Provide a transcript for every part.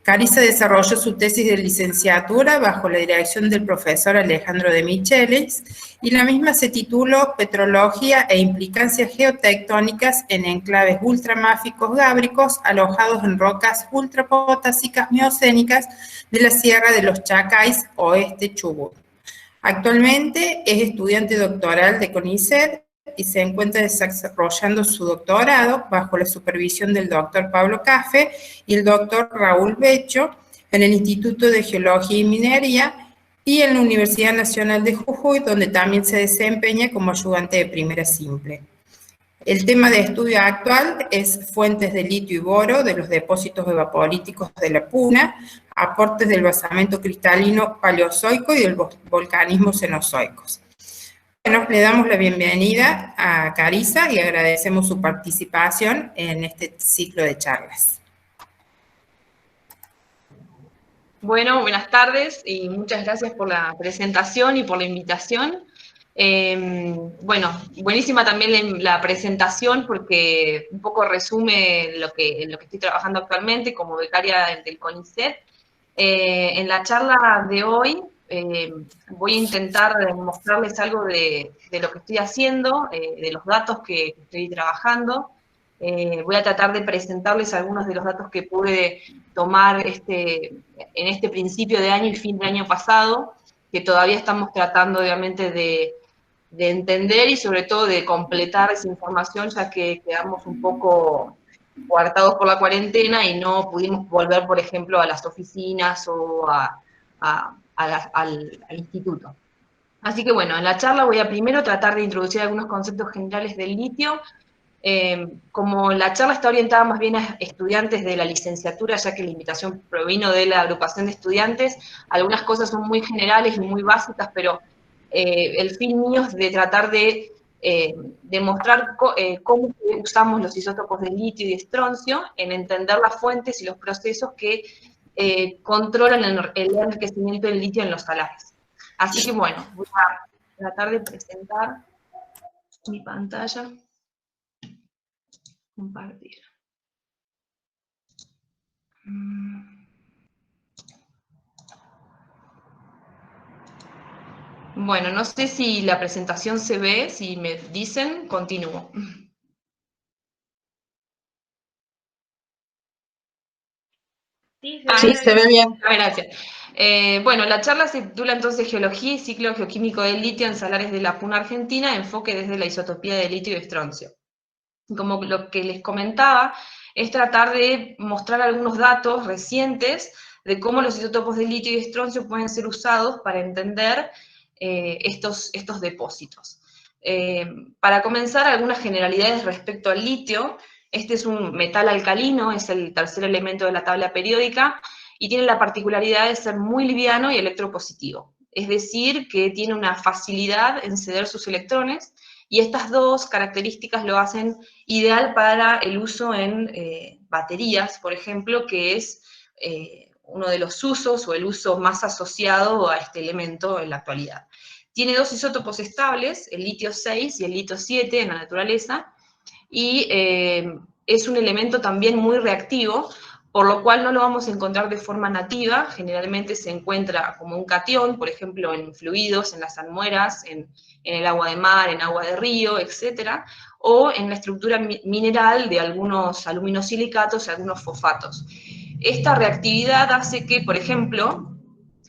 Carissa desarrolló su tesis de licenciatura bajo la dirección del profesor Alejandro de Michelis y la misma se tituló Petrología e implicancias geotectónicas en enclaves ultramáficos gábricos alojados en rocas ultrapotásicas miocénicas de la Sierra de los Chacais, oeste Chubut. Actualmente es estudiante doctoral de CONICET y se encuentra desarrollando su doctorado bajo la supervisión del doctor Pablo Cafe y el doctor Raúl Becho en el Instituto de Geología y Minería y en la Universidad Nacional de Jujuy, donde también se desempeña como ayudante de primera simple. El tema de estudio actual es fuentes de litio y boro de los depósitos evaporíticos de la Puna, aportes del basamento cristalino paleozoico y del volcanismo cenozoicos. Bueno, le damos la bienvenida a Carissa y agradecemos su participación en este ciclo de charlas. Bueno, buenas tardes y muchas gracias por la presentación y por la invitación. Bueno, buenísima también la presentación porque un poco resume en lo que estoy trabajando actualmente como becaria del CONICET. En la charla de hoy voy a intentar mostrarles algo de lo que estoy haciendo, de los datos que estoy trabajando. Voy a tratar de presentarles algunos de los datos que pude tomar en este principio de año y fin de año pasado, que todavía estamos tratando obviamente de entender y sobre todo de completar esa información, ya que quedamos un poco coartados por la cuarentena y no pudimos volver, por ejemplo, a las oficinas o al instituto. Así que bueno, en la charla voy a primero tratar de introducir algunos conceptos generales del litio. Como la charla está orientada más bien a estudiantes de la licenciatura, ya que la invitación provino de la agrupación de estudiantes, algunas cosas son muy generales y muy básicas, pero el fin mío es de tratar de demostrar cómo usamos los isótopos de litio y de estroncio en entender las fuentes y los procesos que controlan el enriquecimiento del litio en los salares. Así que bueno, voy a tratar de presentar mi pantalla. Compartir. Bueno, no sé si la presentación se ve, si me dicen, continúo. Sí, se ve bien. Gracias. Bueno, la charla se titula entonces Geología y ciclo geoquímico del litio en salares de la Puna Argentina, enfoque desde la isotopía de litio y estroncio. Como lo que les comentaba, es tratar de mostrar algunos datos recientes de cómo los isótopos de litio y estroncio pueden ser usados para entender estos depósitos. Para comenzar, algunas generalidades respecto al litio. Este es un metal alcalino, es el tercer elemento de la tabla periódica, y tiene la particularidad de ser muy liviano y electropositivo. Es decir, que tiene una facilidad en ceder sus electrones, y estas dos características lo hacen ideal para el uso en baterías, por ejemplo, que es uno de los usos o el uso más asociado a este elemento en la actualidad. Tiene dos isótopos estables, el litio 6 y el litio 7 en la naturaleza, y es un elemento también muy reactivo, por lo cual no lo vamos a encontrar de forma nativa. Generalmente se encuentra como un catión, por ejemplo, en fluidos, en las salmueras, en el agua de mar, en agua de río, etc., o en la estructura mineral de algunos aluminosilicatos y algunos fosfatos. Esta reactividad hace que, por ejemplo,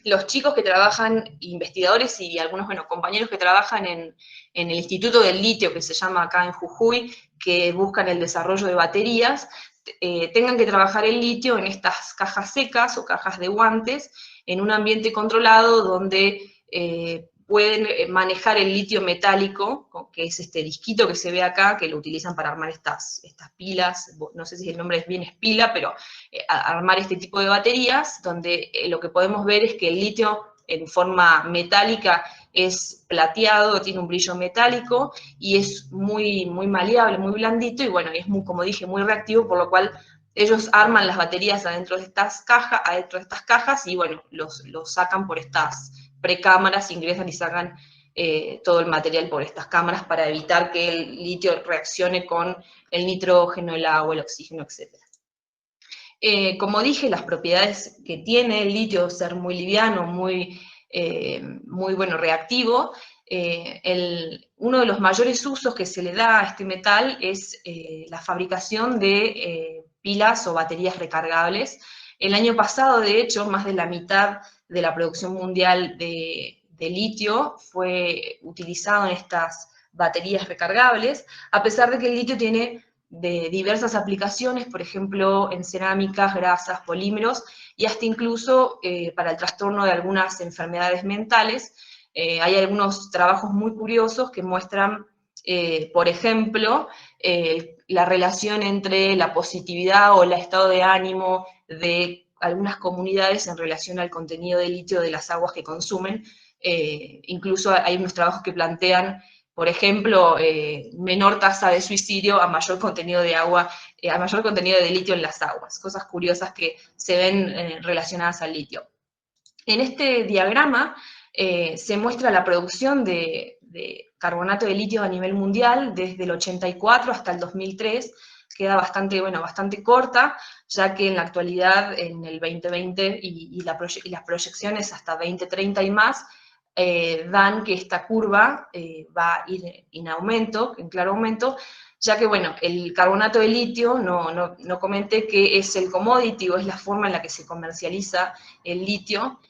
los chicos que trabajan, investigadores y algunos compañeros que trabajan en el Instituto del Litio, que se llama acá en Jujuy, que buscan el desarrollo de baterías, tengan que trabajar el litio en estas cajas secas o cajas de guantes, en un ambiente controlado donde pueden manejar el litio metálico, que es este disquito que se ve acá, que lo utilizan para armar estas pilas, no sé si el nombre es bien pila, pero armar este tipo de baterías, donde lo que podemos ver es que el litio en forma metálica es plateado, tiene un brillo metálico y es muy, muy maleable, muy blandito, y bueno, es muy, como dije, muy reactivo, por lo cual ellos arman las baterías adentro de estas cajas, y bueno, los sacan por estas precámaras, ingresan y sacan todo el material por estas cámaras para evitar que el litio reaccione con el nitrógeno, el agua, el oxígeno, etc. Como dije, las propiedades que tiene el litio, ser muy liviano, muy bueno, reactivo, uno de los mayores usos que se le da a este metal es la fabricación de pilas o baterías recargables. El año pasado, de hecho, más de la mitad de la producción mundial de litio fue utilizado en estas baterías recargables, a pesar de que el litio tiene de diversas aplicaciones, por ejemplo, en cerámicas, grasas, polímeros, y hasta incluso para el trastorno de algunas enfermedades mentales. Hay algunos trabajos muy curiosos que muestran, por ejemplo, la relación entre la positividad o el estado de ánimo de algunas comunidades en relación al contenido de litio de las aguas que consumen. Incluso hay unos trabajos que plantean, por ejemplo, menor tasa de suicidio a mayor contenido de agua, a mayor contenido de litio en las aguas. Cosas curiosas que se ven relacionadas al litio. En este diagrama se muestra la producción de carbonato de litio a nivel mundial desde el 84 hasta el 2003, queda bastante, bueno, bastante corta, ya que en la actualidad, en el 2020 y las proyecciones hasta 2030 y más, dan que esta curva va a ir en aumento, en claro aumento, ya que, bueno, el carbonato de litio, no comenté que es el commodity o es la forma en la que se comercializa el litio,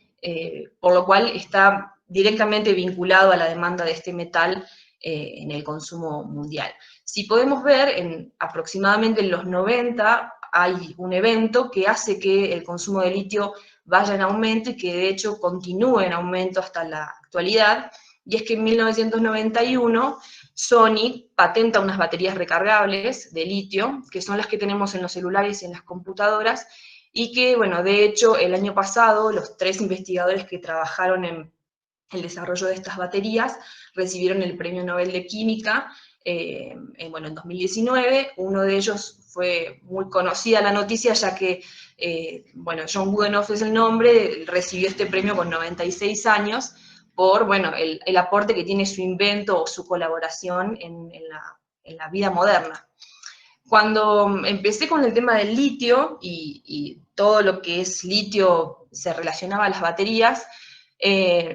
por lo cual está directamente vinculado a la demanda de este metal en el consumo mundial. Si podemos ver, aproximadamente en los 90 hay un evento que hace que el consumo de litio vaya en aumento y que de hecho continúe en aumento hasta la actualidad, y es que en 1991 Sony patenta unas baterías recargables de litio, que son las que tenemos en los celulares y en las computadoras, y que, bueno, de hecho, el año pasado, los 3 investigadores que trabajaron en el desarrollo de estas baterías recibieron el Premio Nobel de Química, bueno, en 2019. Uno de ellos fue muy conocida la noticia, ya que, bueno, John Goodenough es el nombre, recibió este premio con 96 años, por, bueno, el aporte que tiene su invento o su colaboración en la vida moderna. Cuando empecé con el tema del litio y todo lo que es litio se relacionaba a las baterías,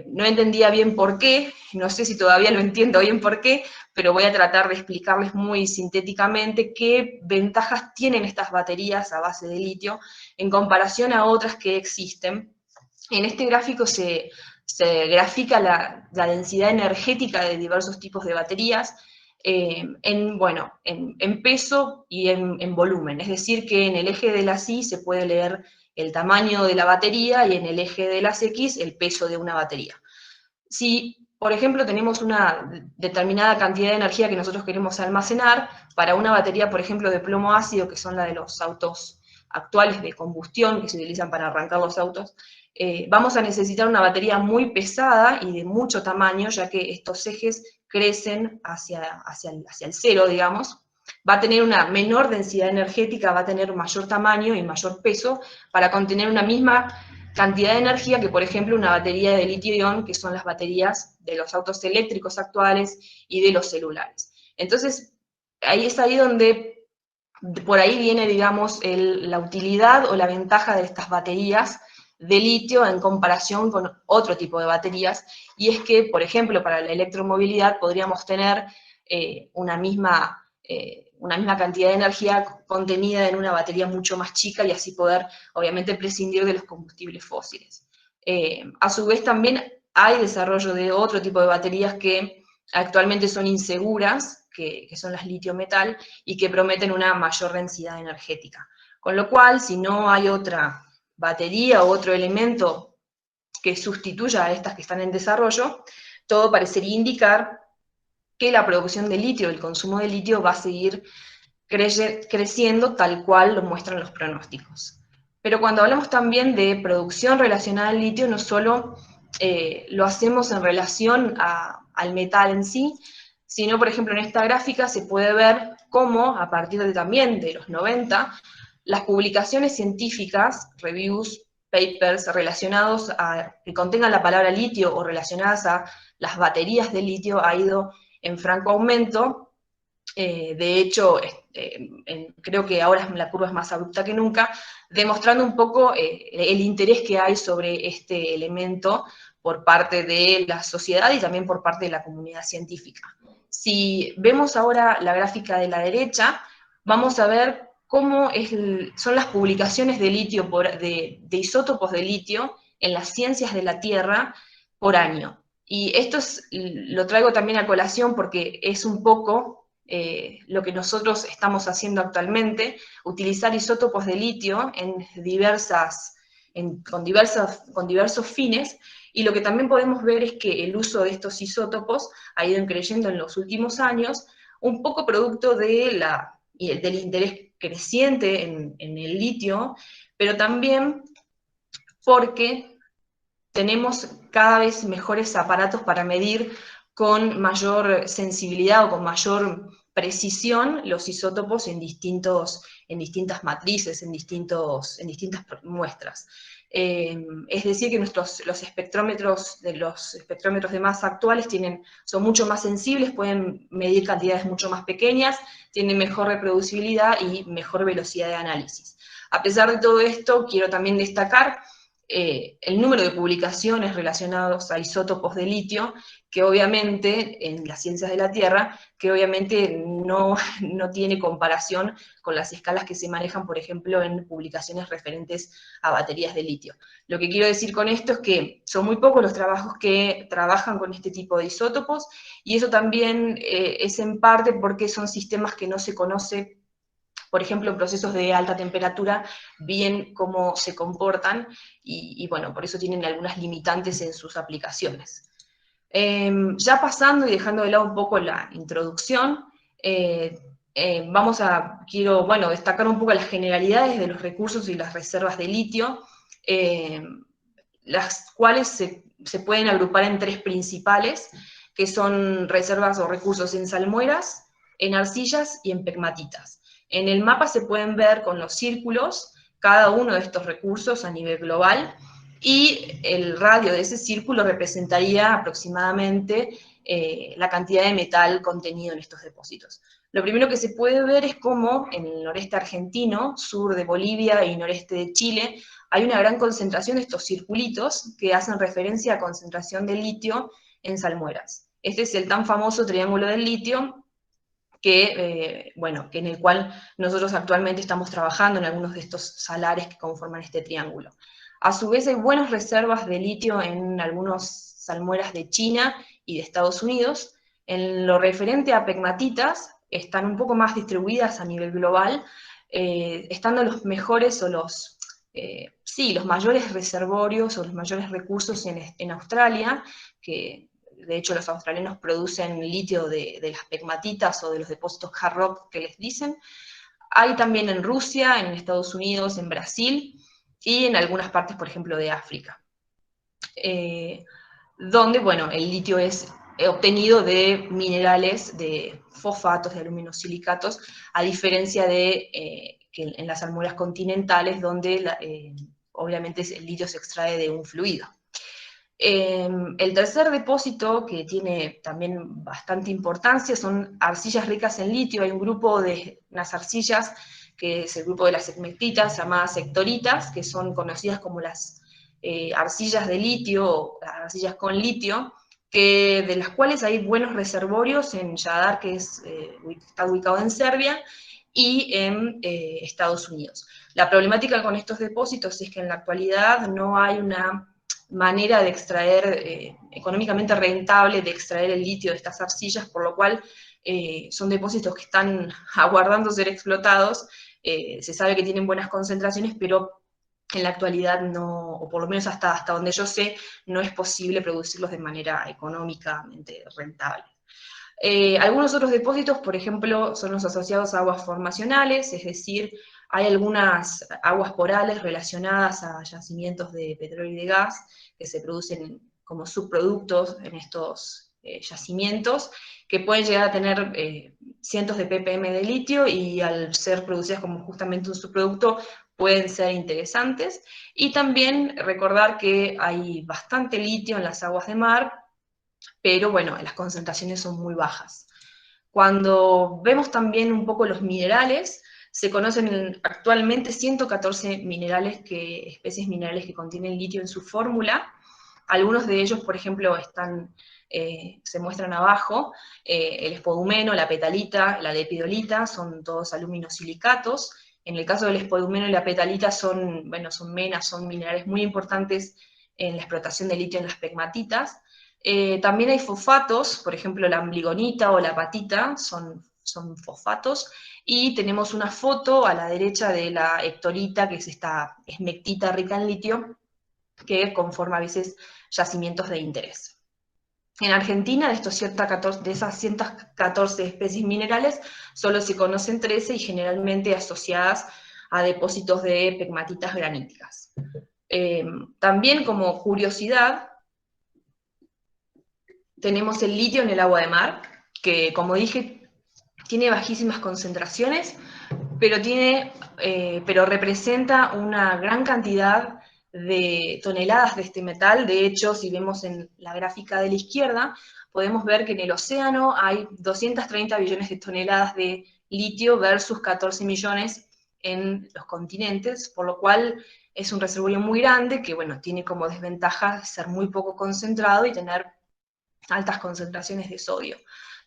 no entendía bien por qué, no sé si todavía lo entiendo bien por qué, pero voy a tratar de explicarles muy sintéticamente qué ventajas tienen estas baterías a base de litio en comparación a otras que existen. En este gráfico se grafica la densidad energética de diversos tipos de baterías, en peso y en volumen. Es decir, que en el eje de las Y se puede leer el tamaño de la batería y en el eje de las X el peso de una batería. Si, por ejemplo, tenemos una determinada cantidad de energía que nosotros queremos almacenar, para una batería, por ejemplo, de plomo ácido, que son la de los autos actuales de combustión, que se utilizan para arrancar los autos, vamos a necesitar una batería muy pesada y de mucho tamaño, ya que estos ejes crecen hacia el cero, digamos. Va a tener una menor densidad energética, va a tener mayor tamaño y mayor peso para contener una misma cantidad de energía que, por ejemplo, una batería de litio-ion, que son las baterías de los autos eléctricos actuales y de los celulares. Entonces, ahí es ahí donde, por ahí viene, digamos, la utilidad o la ventaja de estas baterías de litio en comparación con otro tipo de baterías, y es que, por ejemplo, para la electromovilidad podríamos tener una misma cantidad de energía contenida en una batería mucho más chica y así poder, obviamente, prescindir de los combustibles fósiles. A su vez, también hay desarrollo de otro tipo de baterías que actualmente son inseguras, que son las litio-metal, y que prometen una mayor densidad energética. Con lo cual, si no hay otra batería o otro elemento que sustituya a estas que están en desarrollo, todo parecería indicar que la producción de litio, el consumo de litio va a seguir creciendo tal cual lo muestran los pronósticos. Pero cuando hablamos también de producción relacionada al litio, no solo lo hacemos en relación al metal en sí, sino, por ejemplo, en esta gráfica se puede ver cómo, a partir también de los 90, las publicaciones científicas, reviews, papers relacionados que contengan la palabra litio o relacionadas a las baterías de litio ha ido en franco aumento, De hecho, creo que ahora la curva es más abrupta que nunca, demostrando un poco el interés que hay sobre este elemento por parte de la sociedad y también por parte de la comunidad científica. Si vemos ahora la gráfica de la derecha, vamos a ver cómo son las publicaciones de litio, de isótopos de litio en las ciencias de la Tierra por año. Y esto lo traigo también a colación porque es un poco lo que nosotros estamos haciendo actualmente, utilizar isótopos de litio con diversos fines, y lo que también podemos ver es que el uso de estos isótopos ha ido creciendo en los últimos años, un poco producto del interés creciente en el litio, pero también porque tenemos cada vez mejores aparatos para medir con mayor sensibilidad o con mayor precisión los isótopos en distintas matrices, en distintas muestras. Es decir, que los espectrómetros de masa actuales son mucho más sensibles, pueden medir cantidades mucho más pequeñas, tienen mejor reproducibilidad y mejor velocidad de análisis. A pesar de todo esto, quiero también destacar el número de publicaciones relacionados a isótopos de litio, que obviamente, en las ciencias de la Tierra, que obviamente no tiene comparación con las escalas que se manejan, por ejemplo, en publicaciones referentes a baterías de litio. Lo que quiero decir con esto es que son muy pocos los trabajos que trabajan con este tipo de isótopos, y eso también es en parte porque son sistemas que no se conoce, por ejemplo, en procesos de alta temperatura, bien cómo se comportan, y bueno, por eso tienen algunas limitantes en sus aplicaciones. Ya pasando y dejando de lado un poco la introducción, quiero destacar un poco las generalidades de los recursos y las reservas de litio, las cuales se pueden agrupar en tres principales, que son reservas o recursos en salmueras, en arcillas y en pegmatitas. En el mapa se pueden ver con los círculos cada uno de estos recursos a nivel global, y el radio de ese círculo representaría aproximadamente la cantidad de metal contenido en estos depósitos. Lo primero que se puede ver es cómo en el noreste argentino, sur de Bolivia y noreste de Chile, hay una gran concentración de estos circulitos que hacen referencia a concentración de litio en salmueras. Este es el tan famoso triángulo del litio, que en el cual nosotros actualmente estamos trabajando en algunos de estos salares que conforman este triángulo. A su vez hay buenas reservas de litio en algunas salmueras de China y de Estados Unidos. En lo referente a pegmatitas, están un poco más distribuidas a nivel global, estando los mejores o los mayores reservorios o los mayores recursos en Australia, que de hecho los australianos producen litio de las pegmatitas o de los depósitos hard rock que les dicen. Hay también en Rusia, en Estados Unidos, en Brasil y en algunas partes, por ejemplo, de África, donde, el litio es obtenido de minerales, de fosfatos, de aluminosilicatos, a diferencia de que en las salmueras continentales, donde obviamente el litio se extrae de un fluido. El tercer depósito, que tiene también bastante importancia, son arcillas ricas en litio. Hay un grupo de unas arcillas, que es el grupo de las segmentitas, llamadas sectoritas, que son conocidas como las arcillas de litio, o arcillas con litio, de las cuales hay buenos reservorios en Jadar, que está ubicado en Serbia, y en Estados Unidos. La problemática con estos depósitos es que en la actualidad no hay una manera de extraer, económicamente rentable, de extraer el litio de estas arcillas, por lo cual son depósitos que están aguardando ser explotados. Se sabe que tienen buenas concentraciones, pero en la actualidad no, o por lo menos hasta donde yo sé, no es posible producirlos de manera económicamente rentable. Algunos otros depósitos, por ejemplo, son los asociados a aguas formacionales, es decir, hay algunas aguas porales relacionadas a yacimientos de petróleo y de gas que se producen como subproductos en estos yacimientos, que pueden llegar a tener cientos de ppm de litio, y al ser producidas como justamente un subproducto pueden ser interesantes. Y también recordar que hay bastante litio en las aguas de mar, pero las concentraciones son muy bajas. Cuando vemos también un poco los minerales, se conocen actualmente 114 especies minerales que contienen litio en su fórmula. Algunos de ellos, por ejemplo, se muestran abajo. El espodumeno, la petalita, la lepidolita, son todos aluminosilicatos. En el caso del espodumeno y la petalita son menas, son minerales muy importantes en la explotación de litio en las pegmatitas. También hay fosfatos, por ejemplo la ambligonita o la apatita, son fosfatos, y tenemos una foto a la derecha de la hectorita, que es esta esmectita rica en litio, que conforma a veces yacimientos de interés. En Argentina, de esas 114 especies minerales, solo se conocen 13 y generalmente asociadas a depósitos de pegmatitas graníticas. También como curiosidad, tenemos el litio en el agua de mar, que como dije, tiene bajísimas concentraciones, pero representa una gran cantidad de toneladas de este metal. De hecho, si vemos en la gráfica de la izquierda, podemos ver que en el océano hay 230 billones de toneladas de litio versus 14 millones en los continentes, por lo cual es un reservorio muy grande que, bueno, tiene como desventaja ser muy poco concentrado y tener altas concentraciones de sodio.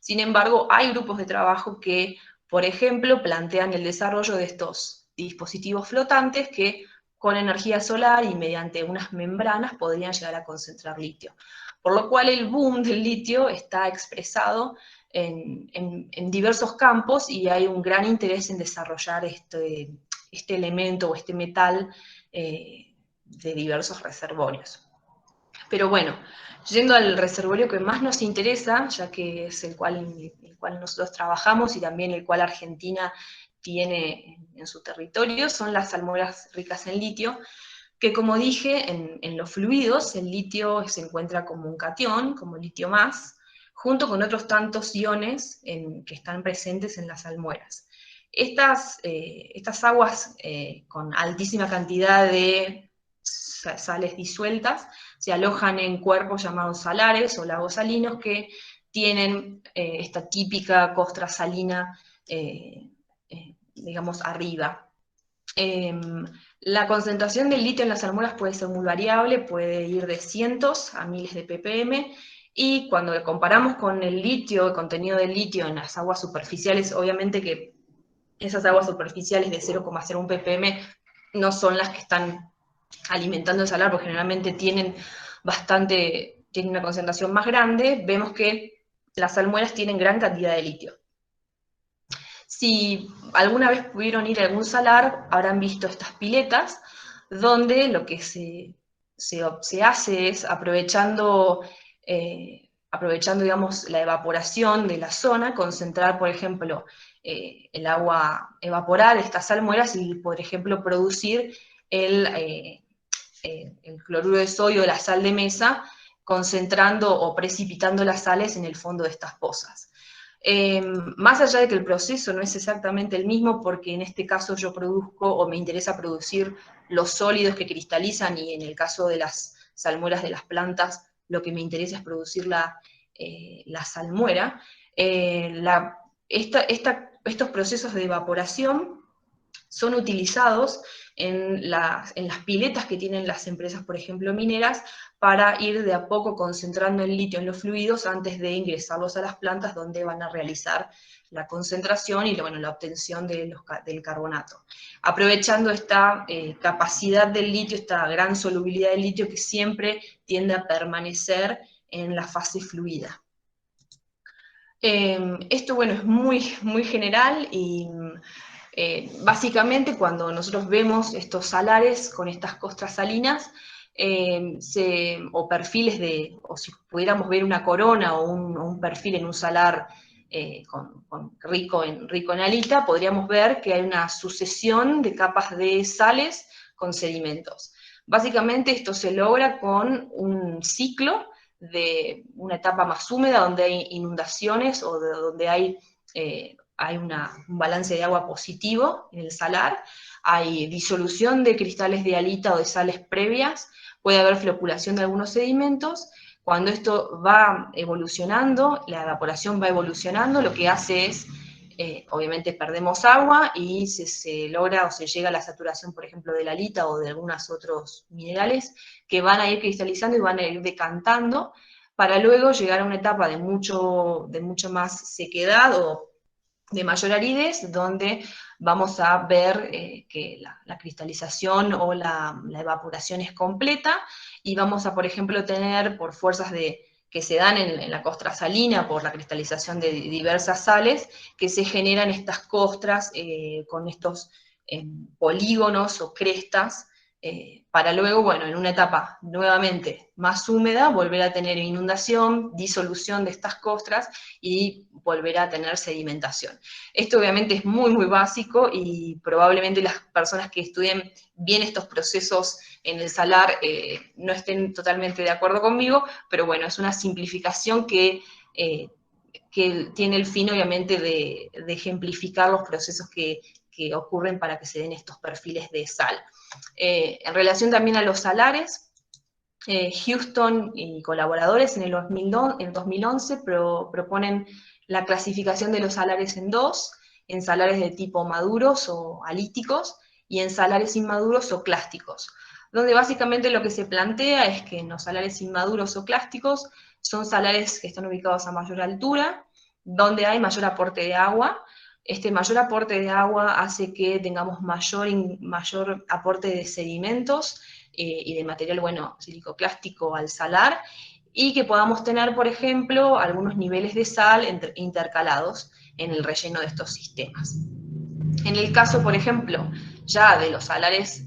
Sin embargo, hay grupos de trabajo que, por ejemplo, plantean el desarrollo de estos dispositivos flotantes que con energía solar y mediante unas membranas podrían llegar a concentrar litio. Por lo cual el boom del litio está expresado en diversos campos y hay un gran interés en desarrollar este elemento o este metal de diversos reservorios. Pero bueno, yendo al reservorio que más nos interesa, ya que es el cual nosotros trabajamos y también el cual Argentina tiene en su territorio, son las salmueras ricas en litio, que como dije, en los fluidos el litio se encuentra como un catión, como litio más, junto con otros tantos iones que están presentes en las salmueras. Estas aguas con altísima cantidad de sales disueltas se alojan en cuerpos llamados salares o lagos salinos que tienen esta típica costra salina, digamos, arriba. La concentración del litio en las salmueras puede ser muy variable, puede ir de cientos a miles de ppm, y cuando comparamos con el litio, el contenido del litio en las aguas superficiales, obviamente que esas aguas superficiales de 0,01 ppm no son las que están alimentando el salar, porque generalmente tienen una concentración más grande. Vemos que las salmueras tienen gran cantidad de litio. Si alguna vez pudieron ir a algún salar, habrán visto estas piletas, donde lo que se hace es, aprovechando, digamos, la evaporación de la zona, concentrar, por ejemplo, el agua, evaporar estas salmueras y, por ejemplo, producir el cloruro de sodio, la sal de mesa, concentrando o precipitando las sales en el fondo de estas pozas. Más allá de que el proceso no es exactamente el mismo, porque en este caso yo produzco o me interesa producir los sólidos que cristalizan, y en el caso de las salmueras de las plantas lo que me interesa es producir la salmuera, estos procesos de evaporación son utilizados en las piletas que tienen las empresas, por ejemplo, mineras, para ir de a poco concentrando el litio en los fluidos antes de ingresarlos a las plantas, donde van a realizar la concentración y la obtención del carbonato. Aprovechando esta capacidad del litio, esta gran solubilidad del litio que siempre tiende a permanecer en la fase fluida. Esto, bueno, es muy, muy general y básicamente cuando nosotros vemos estos salares con estas costras salinas, o perfiles o si pudiéramos ver una corona o un perfil en un salar rico en halita, podríamos ver que hay una sucesión de capas de sales con sedimentos. Básicamente esto se logra con un ciclo de una etapa más húmeda, donde hay inundaciones o donde hay un balance de agua positivo en el salar, hay disolución de cristales de halita o de sales previas, puede haber floculación de algunos sedimentos, Cuando esto va evolucionando, la evaporación va evolucionando, lo que hace es, obviamente perdemos agua y se logra o se llega a la saturación, por ejemplo, de la halita o de algunos otros minerales que van a ir cristalizando y van a ir decantando para luego llegar a una etapa de mucho más sequedad o de mayor aridez, donde vamos a ver que la cristalización o la evaporación es completa, y vamos a, por ejemplo, tener, por fuerzas que se dan en la costra salina, por la cristalización de diversas sales, que se generan estas costras con estos polígonos o crestas, para luego, bueno, en una etapa nuevamente más húmeda, volver a tener inundación, disolución de estas costras y volver a tener sedimentación. Esto obviamente es muy, muy básico y probablemente las personas que estudien bien estos procesos en el salar no estén totalmente de acuerdo conmigo, pero bueno, es una simplificación que tiene el fin obviamente de ejemplificar los procesos que ocurren para que se den estos perfiles de sal. En relación también a los salares, Houston y colaboradores en el 2011 proponen la clasificación de los salares en dos, en salares de tipo maduros o alíticos y en salares inmaduros o clásticos, donde básicamente lo que se plantea es que en los salares inmaduros o clásticos son salares que están ubicados a mayor altura, donde hay mayor aporte de agua. Este mayor aporte de agua hace que tengamos mayor aporte de sedimentos y de material, bueno, silicoclástico al salar, y que podamos tener, por ejemplo, algunos niveles de sal intercalados en el relleno de estos sistemas. En el caso, por ejemplo, ya de los salares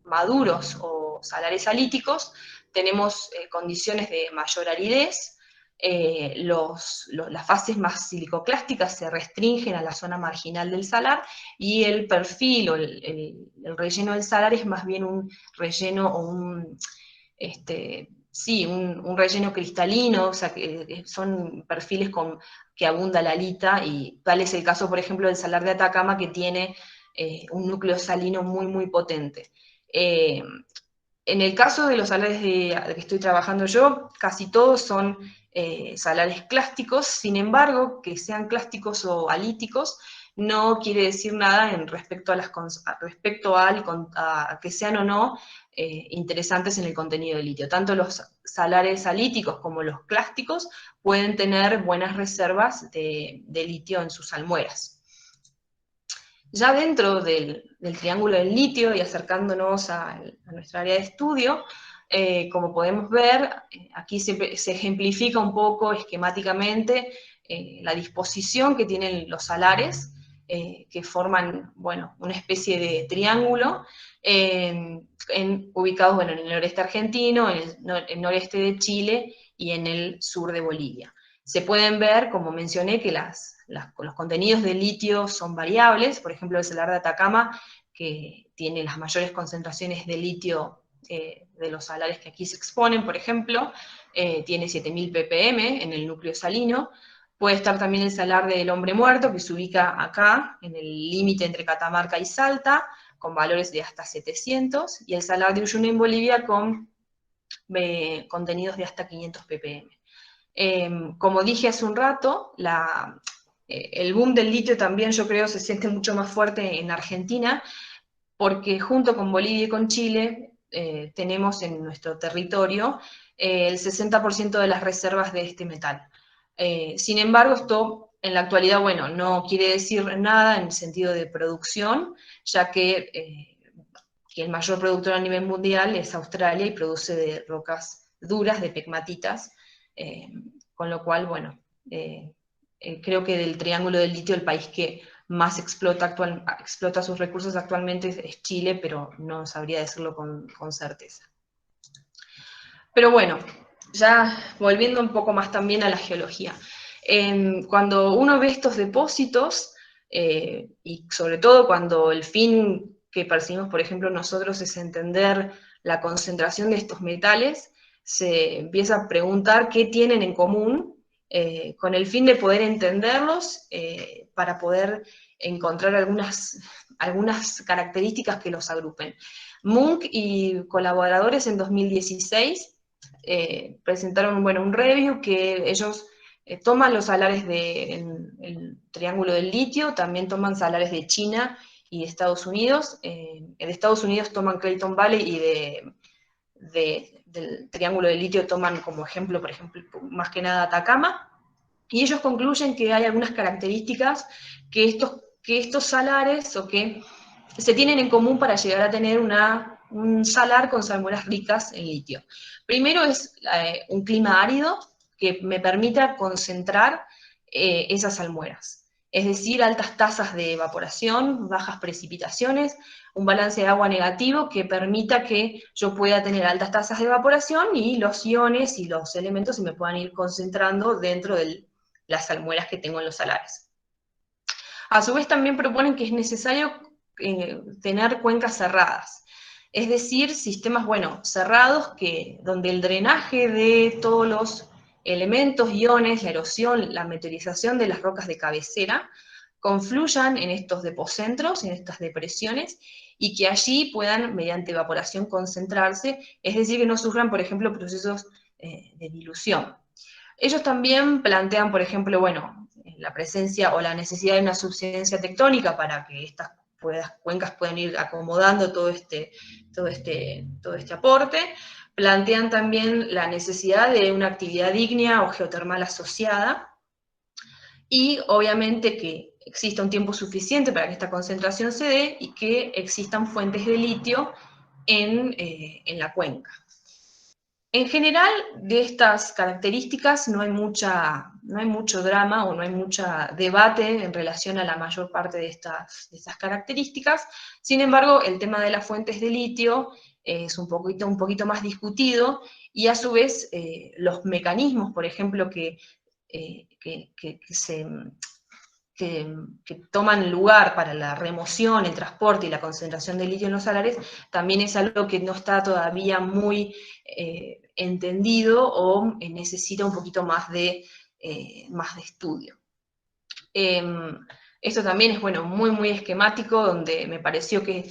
maduros o salares salíticos, tenemos condiciones de mayor aridez. Las fases más silicoclásticas se restringen a la zona marginal del salar, y el perfil o el relleno del salar es más bien un relleno o un relleno cristalino, o sea, que son perfiles que abunda la halita, y tal es el caso, por ejemplo, del salar de Atacama, que tiene un núcleo salino muy, muy potente. En el caso de los salares que estoy trabajando yo, casi todos son salares clásticos. Sin embargo, que sean clásticos o alíticos no quiere decir nada respecto a que sean o no interesantes en el contenido de litio. Tanto los salares alíticos como los clásticos pueden tener buenas reservas de litio en sus almueras. Ya dentro del triángulo del litio y acercándonos a nuestra área de estudio, como podemos ver, aquí se ejemplifica un poco esquemáticamente la disposición que tienen los salares, que forman, bueno, una especie de triángulo, ubicados, bueno, en el noreste argentino, en el noreste de Chile y en el sur de Bolivia. Se pueden ver, como mencioné, que los contenidos de litio son variables. Por ejemplo, el salar de Atacama, que tiene las mayores concentraciones de litio de los salares que aquí se exponen, por ejemplo, tiene 7000 ppm en el núcleo salino. Puede estar también el salar del Hombre Muerto, que se ubica acá, en el límite entre Catamarca y Salta, con valores de hasta 700, y el salar de Uyuni en Bolivia con contenidos de hasta 500 ppm. Como dije hace un rato, el boom del litio también, yo creo, se siente mucho más fuerte en Argentina, porque junto con Bolivia y con Chile tenemos en nuestro territorio el 60% de las reservas de este metal. Sin embargo, esto en la actualidad, bueno, no quiere decir nada en el sentido de producción, ya que el mayor productor a nivel mundial es Australia y produce de rocas duras, de pegmatitas, con lo cual, bueno, creo que del triángulo del litio el país que más explota sus recursos actualmente es Chile, pero no sabría decirlo con certeza. Pero bueno, ya volviendo un poco más también a la geología. Cuando uno ve estos depósitos, y sobre todo cuando el fin que percibimos, por ejemplo, nosotros es entender la concentración de estos metales, se empieza a preguntar qué tienen en común, con el fin de poder entenderlos, para poder encontrar algunas características que los agrupen. Munk y colaboradores en 2016 presentaron, bueno, un review que ellos toman los salares del Triángulo del Litio, también toman salares de China y de Estados Unidos. De Estados Unidos toman Clayton Valley y del Triángulo del Litio toman como ejemplo, por ejemplo, más que nada Atacama. Y ellos concluyen que hay algunas características que estos salares o que se tienen en común para llegar a tener un salar con salmueras ricas en litio. Primero es un clima árido que me permita concentrar esas salmueras. Es decir, altas tasas de evaporación, bajas precipitaciones, un balance de agua negativo que permita que yo pueda tener altas tasas de evaporación y los iones y los elementos se me puedan ir concentrando dentro de las salmueras que tengo en los salares. A su vez también proponen que es necesario tener cuencas cerradas, es decir, sistemas, bueno, cerrados donde el drenaje de todos los elementos, iones, la erosión, la meteorización de las rocas de cabecera confluyan en estos depocentros, en estas depresiones, y que allí puedan, mediante evaporación, concentrarse, es decir, que no sufran, por ejemplo, procesos de dilución. Ellos también plantean, por ejemplo, bueno, la presencia o la necesidad de una subsidencia tectónica para que estas cuencas puedan ir acomodando todo este aporte. Plantean también la necesidad de una actividad ígnea o geotermal asociada, y obviamente que exista un tiempo suficiente para que esta concentración se dé y que existan fuentes de litio en la cuenca. En general, de estas características no hay mucho drama o no hay mucho debate en relación a la mayor parte de estas características. Sin embargo, el tema de las fuentes de litio es un poquito más discutido, y a su vez los mecanismos, por ejemplo, que toman lugar para la remoción, el transporte y la concentración de litio en los salares, también es algo que no está todavía muy entendido o necesita un poquito más de estudio. Esto también es, bueno, muy esquemático, donde me pareció que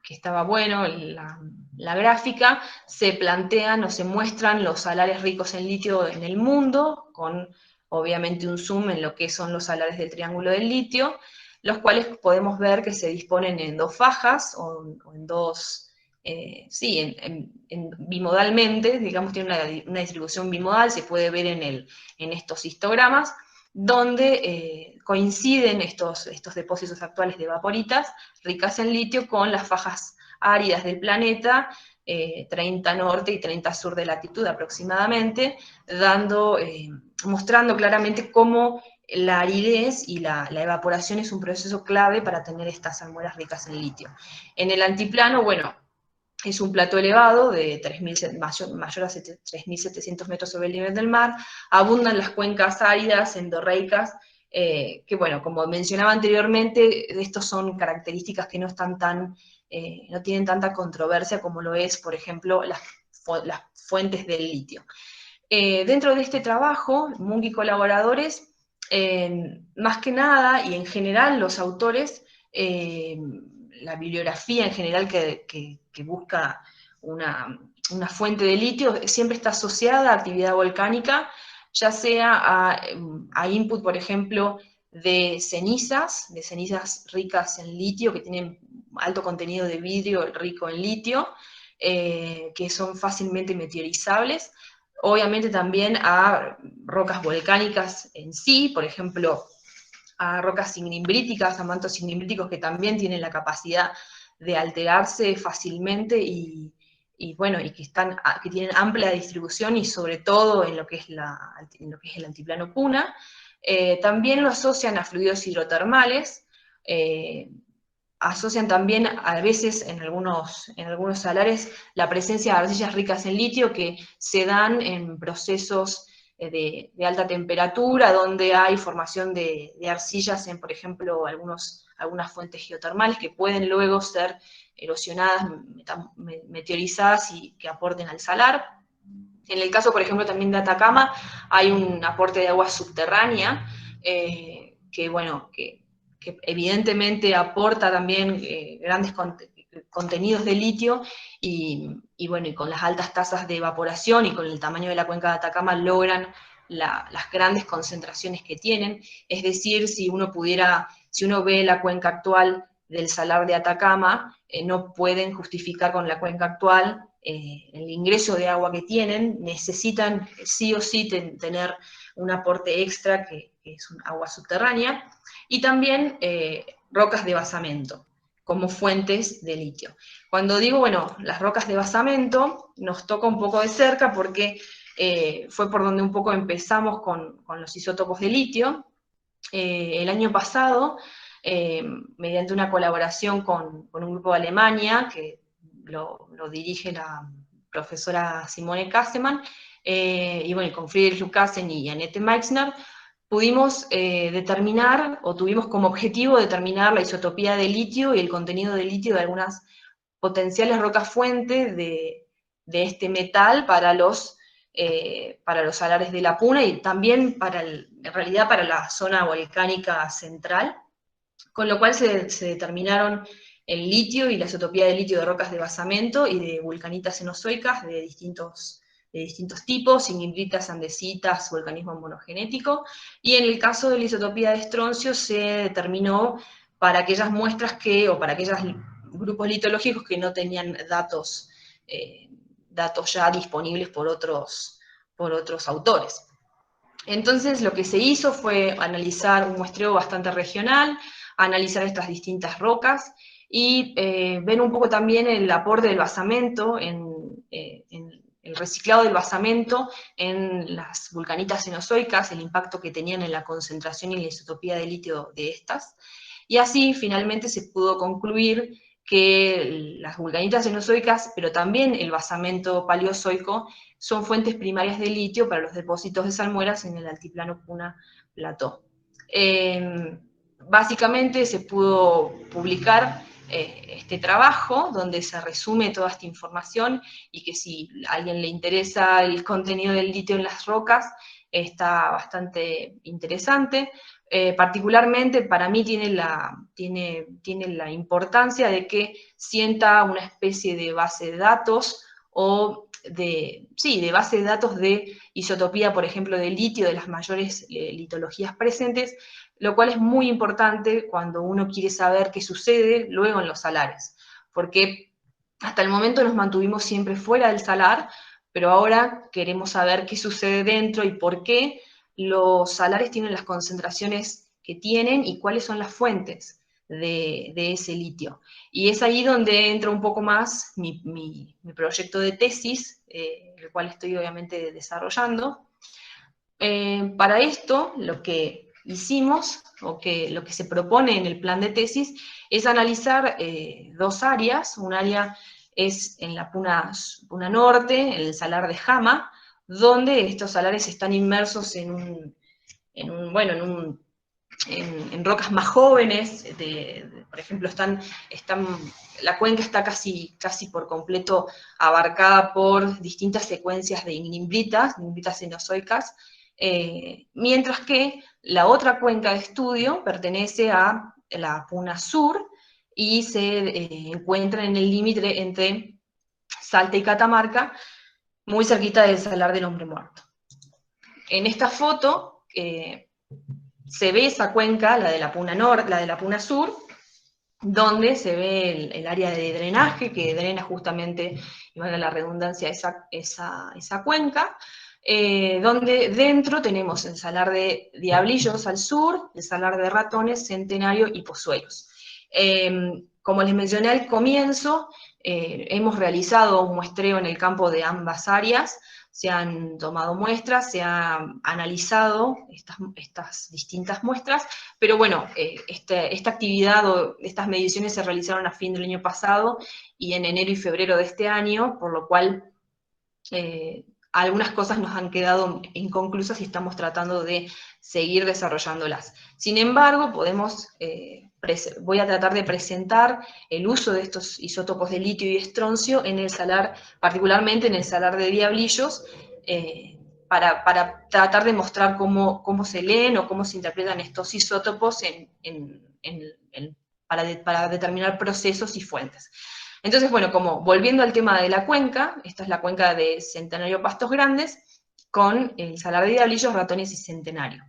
estaba bueno la gráfica. Se plantean o se muestran los salares ricos en litio en el mundo, con obviamente un zoom en lo que son los salares del Triángulo del Litio, los cuales podemos ver que se disponen en dos fajas o en dos, bimodalmente, digamos, tiene una distribución bimodal, se puede ver en estos histogramas, donde coinciden estos depósitos actuales de evaporitas ricas en litio con las fajas áridas del planeta, 30 norte y 30 sur de latitud aproximadamente, mostrando claramente cómo la aridez y la evaporación es un proceso clave para tener estas salmueras ricas en litio. En el altiplano, bueno, es un plato elevado de mayor a 3.700 metros sobre el nivel del mar, abundan las cuencas áridas, endorreicas, que bueno, como mencionaba anteriormente, estos son características que no tienen tanta controversia como lo es, por ejemplo, las fuentes del litio. Dentro de este trabajo, Munk y colaboradores, más que nada, y en general los autores, la bibliografía en general que busca una fuente de litio siempre está asociada a actividad volcánica, ya sea a input, por ejemplo, de cenizas ricas en litio, que tienen alto contenido de vidrio rico en litio, que son fácilmente meteorizables. Obviamente también a rocas volcánicas en sí, por ejemplo, a rocas ignimbriticas, a mantos ignimbriticos que también tienen la capacidad de alterarse fácilmente y que tienen amplia distribución, y sobre todo en lo que es el altiplano Puna. También lo asocian a fluidos hidrotermales, asocian también a veces en algunos salares la presencia de arcillas ricas en litio que se dan en procesos de alta temperatura, donde hay formación de arcillas en, por ejemplo, algunas fuentes geotermales que pueden luego ser erosionadas, meteorizadas y que aporten al salar. En el caso, por ejemplo, también de Atacama, hay un aporte de agua subterránea que evidentemente aporta también contenidos de litio, y bueno, y con las altas tasas de evaporación y con el tamaño de la cuenca de Atacama logran las grandes concentraciones que tienen. Es decir, si uno ve la cuenca actual del salar de Atacama, no pueden justificar con la cuenca actual el ingreso de agua que tienen, necesitan sí o sí tener un aporte extra que es un agua subterránea, y también rocas de basamento como fuentes de litio. Cuando digo, bueno, las rocas de basamento, nos toca un poco de cerca porque fue por donde un poco empezamos con los isótopos de litio. El año pasado, mediante una colaboración con un grupo de Alemania, que lo dirige la profesora Simone Kassemann, y bueno, con Friedrich Lucassen y Annette Meixner, pudimos determinar, o tuvimos como objetivo determinar la isotopía de litio y el contenido de litio de algunas potenciales rocas fuentes de este metal para los salares de la Puna y también en realidad para la zona volcánica central, con lo cual se determinaron el litio y la isotopía de litio de rocas de basamento y de vulcanitas cenozoicas de distintos tipos, ignimbritas, andesitas, volcanismo monogenético, y en el caso de la isotopía de estroncio se determinó para aquellas muestras o para aquellos grupos litológicos que no tenían datos ya disponibles por otros autores. Entonces lo que se hizo fue analizar un muestreo bastante regional, analizar estas distintas rocas y ver un poco también el aporte del basamento, en el reciclado del basamento en las vulcanitas cenozoicas, el impacto que tenían en la concentración y la isotopía de litio de estas. Y así finalmente se pudo concluir que las vulcanitas cenozoicas, pero también el basamento paleozoico, son fuentes primarias de litio para los depósitos de salmueras en el altiplano Puna Plató. Básicamente se pudo publicar este trabajo donde se resume toda esta información, y que si a alguien le interesa el contenido del litio en las rocas, está bastante interesante. Particularmente para mí tiene la importancia de que sienta una especie de base de datos, o de base de datos de isotopía, por ejemplo, de litio, de las mayores litologías presentes, lo cual es muy importante cuando uno quiere saber qué sucede luego en los salares, porque hasta el momento nos mantuvimos siempre fuera del salar, pero ahora queremos saber qué sucede dentro y por qué los salares tienen las concentraciones que tienen y cuáles son las fuentes de ese litio. Y es ahí donde entra un poco más mi proyecto de tesis, el cual estoy obviamente desarrollando. Para esto, lo que hicimos, o lo que se propone en el plan de tesis, es analizar dos áreas. Un área es en la Puna Norte, en el salar de Jama, donde estos salares están inmersos en rocas más jóvenes, por ejemplo, la cuenca está casi por completo abarcada por distintas secuencias de ignimbritas cenozoicas, mientras que la otra cuenca de estudio pertenece a la Puna Sur y se encuentra en el límite entre Salta y Catamarca, muy cerquita del Salar del Hombre Muerto. En esta foto se ve esa cuenca, la de la Puna Sur, donde se ve el área de drenaje que drena justamente, y valga la redundancia, esa cuenca, donde dentro tenemos el salar de Diablillos al sur, el salar de Ratones, Centenario y Pozuelos. Como les mencioné al comienzo, hemos realizado un muestreo en el campo de ambas áreas, se han tomado muestras, se han analizado estas distintas muestras, pero bueno, esta actividad o estas mediciones se realizaron a fin del año pasado y en enero y febrero de este año, por lo cual algunas cosas nos han quedado inconclusas y estamos tratando de seguir desarrollándolas. Sin embargo, voy a tratar de presentar el uso de estos isótopos de litio y estroncio en el salar, particularmente en el salar de Diablillos, para tratar de mostrar cómo se leen o cómo se interpretan estos isótopos para determinar procesos y fuentes. Entonces, bueno, como volviendo al tema de la cuenca, esta es la cuenca de Centenario Pastos Grandes, con el Salar de Diablillos, Ratones y Centenario.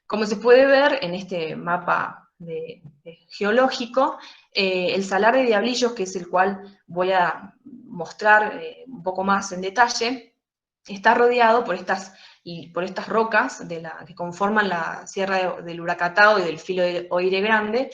Como se puede ver en este mapa geológico, el Salar de Diablillos, que es el cual voy a mostrar un poco más en detalle, está rodeado por estas rocas que conforman la Sierra del Huracatao y del Filo de Oire Grande,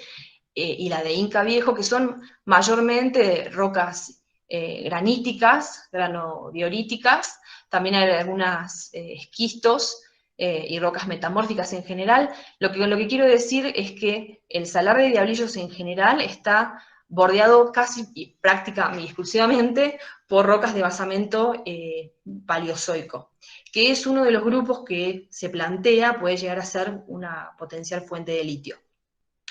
y la de Inca Viejo, que son mayormente rocas graníticas, granodioríticas, también hay algunas esquistos y rocas metamórficas en general. Lo que quiero decir es que el Salar de Diablillos en general está bordeado casi y prácticamente y exclusivamente por rocas de basamento paleozoico, que es uno de los grupos que se plantea puede llegar a ser una potencial fuente de litio.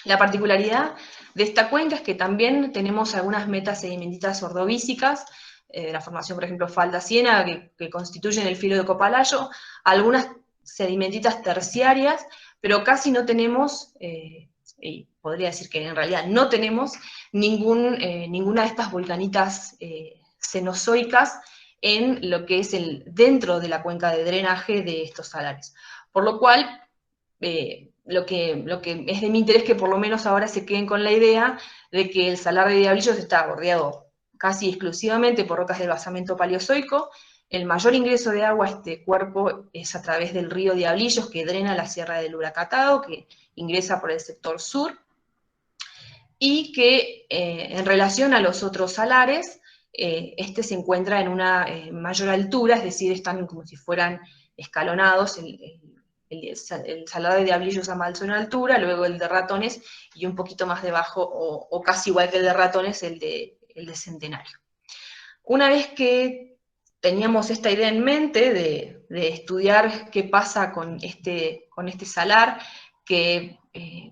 La particularidad de esta cuenca es que también tenemos algunas metas sedimentitas ordovícicas, de la formación, por ejemplo, falda siena, que constituyen el filo de Copalayo, algunas sedimentitas terciarias, pero casi no tenemos, y podría decir que en realidad no tenemos, ninguna de estas volcanitas cenozoicas en lo que es dentro de la cuenca de drenaje de estos salares. Por lo cual, lo que es de mi interés que por lo menos ahora se queden con la idea de que el Salar de Diablillos está bordeado casi exclusivamente por rocas del basamento paleozoico. El mayor ingreso de agua a este cuerpo es a través del río Diablillos, que drena la Sierra del Huracatao, que ingresa por el sector sur, y que en relación a los otros salares, este se encuentra en una mayor altura, es decir, están como si fueran escalonados. El Salar de Diablillos a más en altura, luego el de Ratones, y un poquito más debajo, o casi igual que el de Ratones, el de Centenario. Una vez que teníamos esta idea en mente de estudiar qué pasa con este salar, que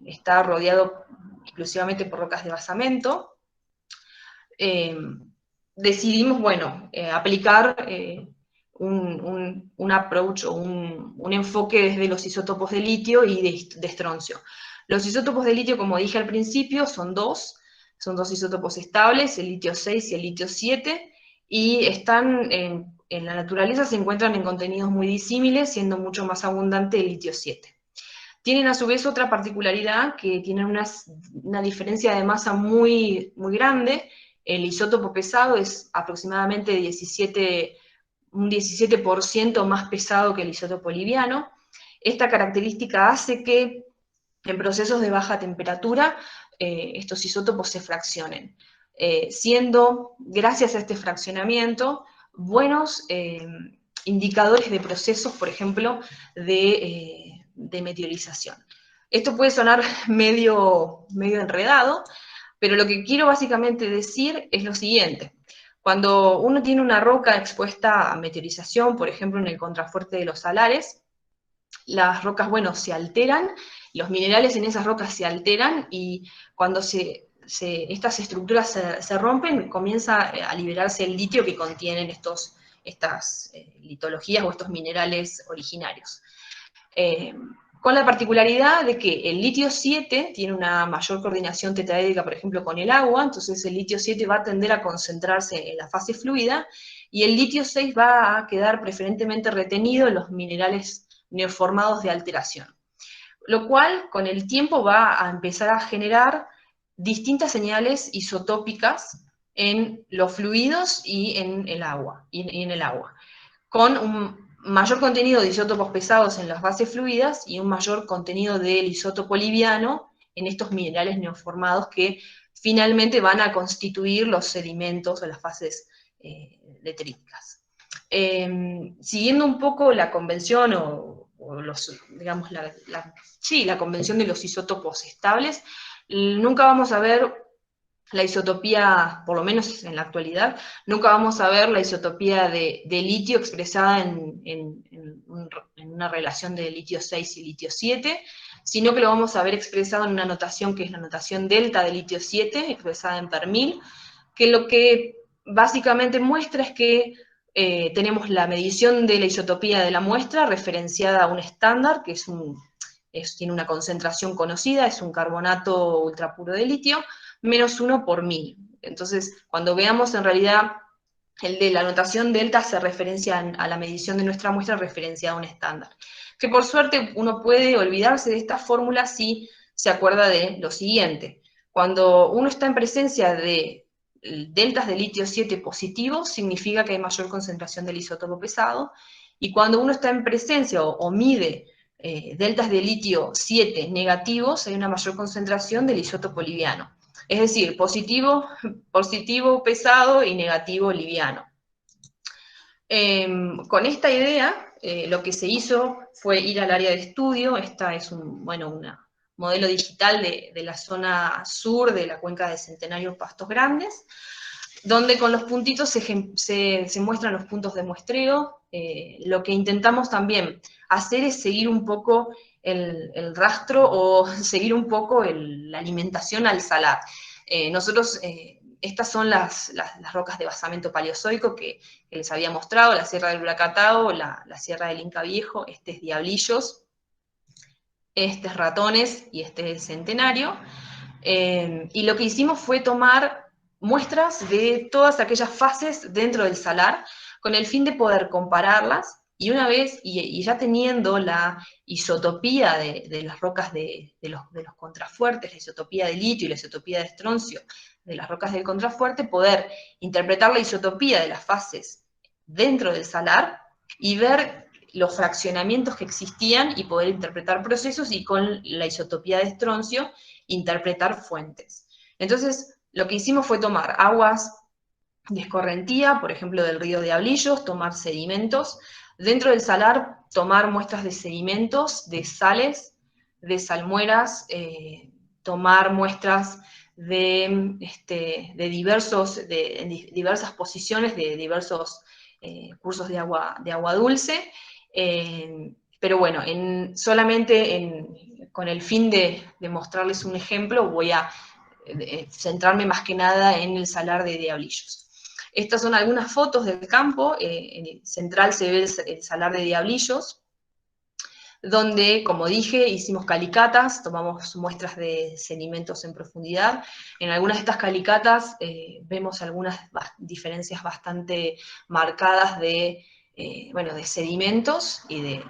está rodeado exclusivamente por rocas de basamento, decidimos, bueno, aplicar un approach o un enfoque desde los isótopos de litio y de estroncio. Los isótopos de litio, como dije al principio, son dos isótopos estables, el litio 6 y el litio 7, y están en la naturaleza, se encuentran en contenidos muy disímiles, siendo mucho más abundante el litio 7. Tienen a su vez otra particularidad, que tienen una diferencia de masa muy, muy grande. El isótopo pesado es aproximadamente un 17% más pesado que el isótopo liviano. Esta característica hace que en procesos de baja temperatura estos isótopos se fraccionen, siendo, gracias a este fraccionamiento, buenos indicadores de procesos, por ejemplo, de meteorización. Esto puede sonar medio enredado, pero lo que quiero básicamente decir es lo siguiente. Cuando uno tiene una roca expuesta a meteorización, por ejemplo en el contrafuerte de los salares, las rocas, bueno, se alteran, los minerales en esas rocas se alteran, y cuando estas estructuras se rompen, comienza a liberarse el litio que contienen estas litologías o estos minerales originarios. Con la particularidad de que el litio 7 tiene una mayor coordinación tetraédrica, por ejemplo, con el agua, entonces el litio 7 va a tender a concentrarse en la fase fluida, y el litio 6 va a quedar preferentemente retenido en los minerales neoformados de alteración. Lo cual, con el tiempo, va a empezar a generar distintas señales isotópicas en los fluidos y en el agua, con un mayor contenido de isótopos pesados en las bases fluidas y un mayor contenido del isótopo liviano en estos minerales neoformados que finalmente van a constituir los sedimentos o las fases detríticas. Siguiendo un poco la convención digamos, la convención de los isótopos estables, nunca vamos a ver la isotopía, por lo menos en la actualidad, nunca vamos a ver la isotopía de litio expresada en una relación de litio 6 y litio 7, sino que lo vamos a ver expresado en una notación que es la notación delta de litio 7, expresada en per mil, que lo que básicamente muestra es que tenemos la medición de la isotopía de la muestra referenciada a un estándar, que tiene una concentración conocida, es un carbonato ultrapuro de litio, menos 1 por 1000. Entonces, cuando veamos en realidad el de la notación delta se referencia a la medición de nuestra muestra referenciada a un estándar. Que por suerte uno puede olvidarse de esta fórmula si se acuerda de lo siguiente. Cuando uno está en presencia de deltas de litio 7 positivos, significa que hay mayor concentración del isótopo pesado, y cuando uno está en presencia o mide deltas de litio 7 negativos, hay una mayor concentración del isótopo liviano. Es decir, positivo pesado y negativo liviano. Con esta idea, lo que se hizo fue ir al área de estudio. Esta es un modelo digital de la zona sur de la cuenca de Centenario Pastos Grandes, donde con los puntitos se muestran los puntos de muestreo. Lo que intentamos también hacer es seguir un poco el rastro o seguir un poco la alimentación al salar. Estas son las rocas de basamento paleozoico que les había mostrado, la Sierra del Blacatao, la Sierra del Inca Viejo. Este es Diablillos, este es Ratones y este es Centenario. Y lo que hicimos fue tomar muestras de todas aquellas fases dentro del salar, con el fin de poder compararlas, y una vez, y ya teniendo la isotopía de las rocas de los contrafuertes, la isotopía de litio y la isotopía de estroncio de las rocas del contrafuerte, poder interpretar la isotopía de las fases dentro del salar y ver los fraccionamientos que existían y poder interpretar procesos, y con la isotopía de estroncio interpretar fuentes. Entonces, lo que hicimos fue tomar aguas de escorrentía, por ejemplo, del río Diablillos, tomar sedimentos. Dentro del salar, tomar muestras de sedimentos, de sales, de salmueras, tomar muestras de diversas posiciones, de diversos cursos de agua dulce. Pero bueno, con el fin de mostrarles un ejemplo, voy a centrarme más que nada en el salar de Diablillos. Estas son algunas fotos del campo. En el central se ve el salar de Diablillos, donde, como dije, hicimos calicatas, tomamos muestras de sedimentos en profundidad. En algunas de estas calicatas vemos algunas diferencias bastante marcadas de sedimentos y de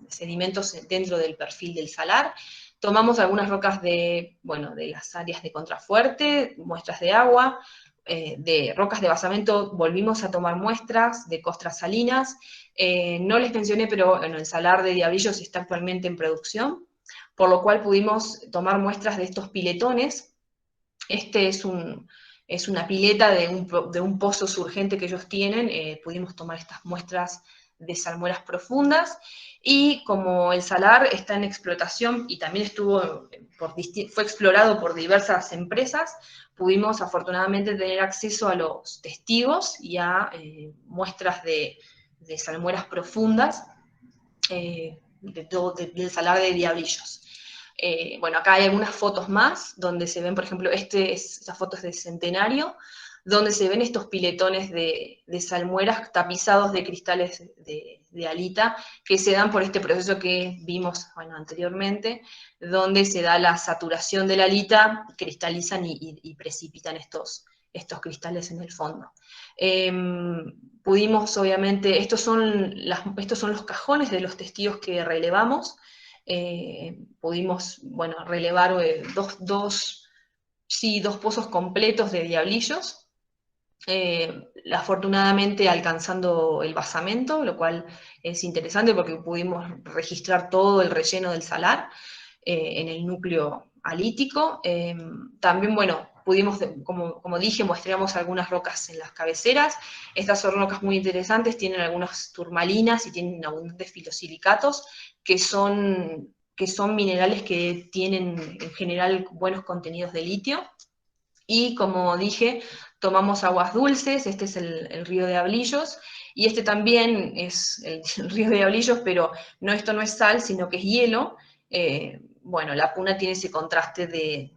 sedimentos dentro del perfil del salar. Tomamos algunas rocas de las áreas de contrafuerte, muestras de agua. De rocas de basamento volvimos a tomar muestras de costras salinas. No les mencioné, pero el salar de Diablillos está actualmente en producción, por lo cual pudimos tomar muestras de estos piletones. Este es una pileta de un pozo surgente que ellos tienen. Pudimos tomar estas muestras de salmueras profundas, y como el salar está en explotación y también fue explorado por diversas empresas, pudimos afortunadamente tener acceso a los testigos y a muestras de salmueras profundas del salar de Diablillos. Acá hay algunas fotos más, donde se ven, por ejemplo, estas fotos de Centenario, donde se ven estos piletones de salmueras tapizados de cristales de halita, que se dan por este proceso que vimos anteriormente, donde se da la saturación de la halita, cristalizan y precipitan estos cristales en el fondo. Pudimos, obviamente, estos son los cajones de los testigos que relevamos. Pudimos relevar dos pozos completos de Diablillos, afortunadamente alcanzando el basamento, lo cual es interesante porque pudimos registrar todo el relleno del salar en el núcleo halítico. También, pudimos, como dije, muestreamos algunas rocas en las cabeceras. Estas son rocas muy interesantes, tienen algunas turmalinas y tienen abundantes filosilicatos, que son minerales que tienen en general buenos contenidos de litio. Y como dije, tomamos aguas dulces. Este es el río de Diablillos, y este también es el río de Diablillos, pero esto no es sal, sino que es hielo. La puna tiene ese contraste de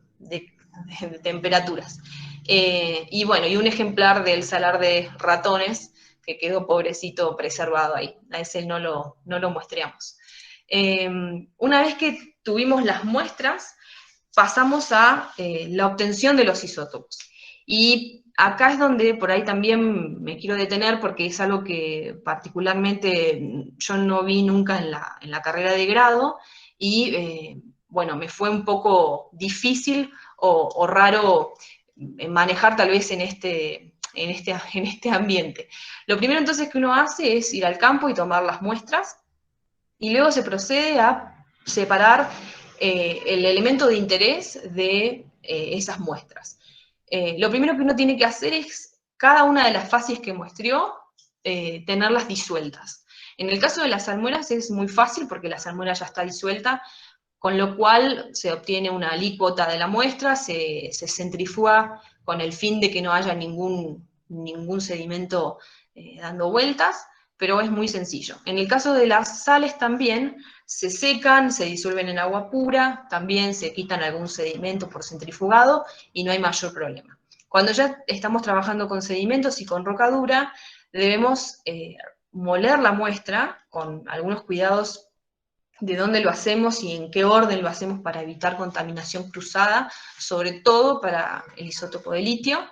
temperaturas. Y un ejemplar del salar de Ratones, que quedó pobrecito preservado ahí. A ese no lo muestreamos. Una vez que tuvimos las muestras, pasamos a la obtención de los isótopos. Y acá es donde por ahí también me quiero detener, porque es algo que particularmente yo no vi nunca en la carrera de grado, y bueno, me fue un poco difícil o raro manejar tal vez en este ambiente. Lo primero entonces que uno hace es ir al campo y tomar las muestras, y luego se procede a separar el elemento de interés de esas muestras. Lo primero que uno tiene que hacer es, cada una de las fases que muestreó, tenerlas disueltas. En el caso de las salmueras es muy fácil, porque la salmuera ya está disuelta, con lo cual se obtiene una alícuota de la muestra, se centrifuga con el fin de que no haya ningún sedimento dando vueltas, pero es muy sencillo. En el caso de las sales también, se secan, se disuelven en agua pura, también se quitan algún sedimento por centrifugado y no hay mayor problema. Cuando ya estamos trabajando con sedimentos y con roca dura, debemos moler la muestra con algunos cuidados de dónde lo hacemos y en qué orden lo hacemos para evitar contaminación cruzada, sobre todo para el isótopo de litio.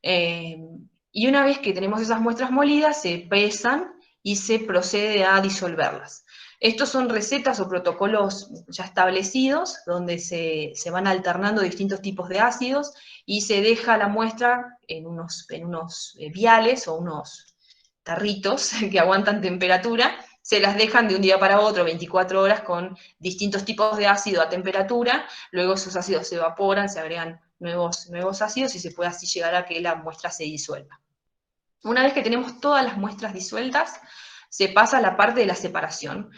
Y una vez que tenemos esas muestras molidas, se pesan y se procede a disolverlas. Estos son recetas o protocolos ya establecidos, donde se van alternando distintos tipos de ácidos y se deja la muestra en unos viales o unos tarritos que aguantan temperatura. Se las dejan de un día para otro, 24 horas, con distintos tipos de ácido a temperatura, luego esos ácidos se evaporan, se agregan nuevos ácidos y se puede así llegar a que la muestra se disuelva. Una vez que tenemos todas las muestras disueltas, se pasa a la parte de la separación,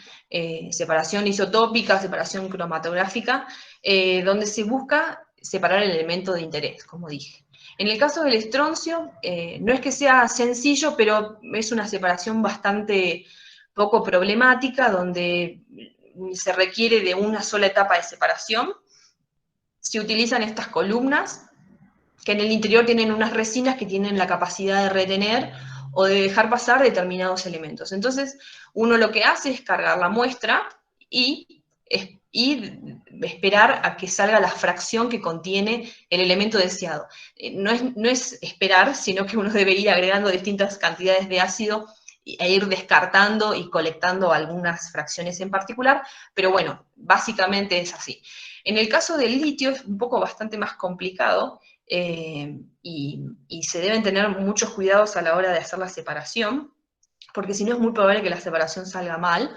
separación isotópica, separación cromatográfica, donde se busca separar el elemento de interés, como dije. En el caso del estroncio, no es que sea sencillo, pero es una separación bastante poco problemática, donde se requiere de una sola etapa de separación. Se utilizan estas columnas, que en el interior tienen unas resinas que tienen la capacidad de retener o de dejar pasar determinados elementos. Entonces, uno lo que hace es cargar la muestra y esperar a que salga la fracción que contiene el elemento deseado. No es esperar, sino que uno debe ir agregando distintas cantidades de ácido e ir descartando y colectando algunas fracciones en particular, pero bueno, básicamente es así. En el caso del litio es un poco bastante más complicado, y se deben tener muchos cuidados a la hora de hacer la separación, porque si no es muy probable que la separación salga mal.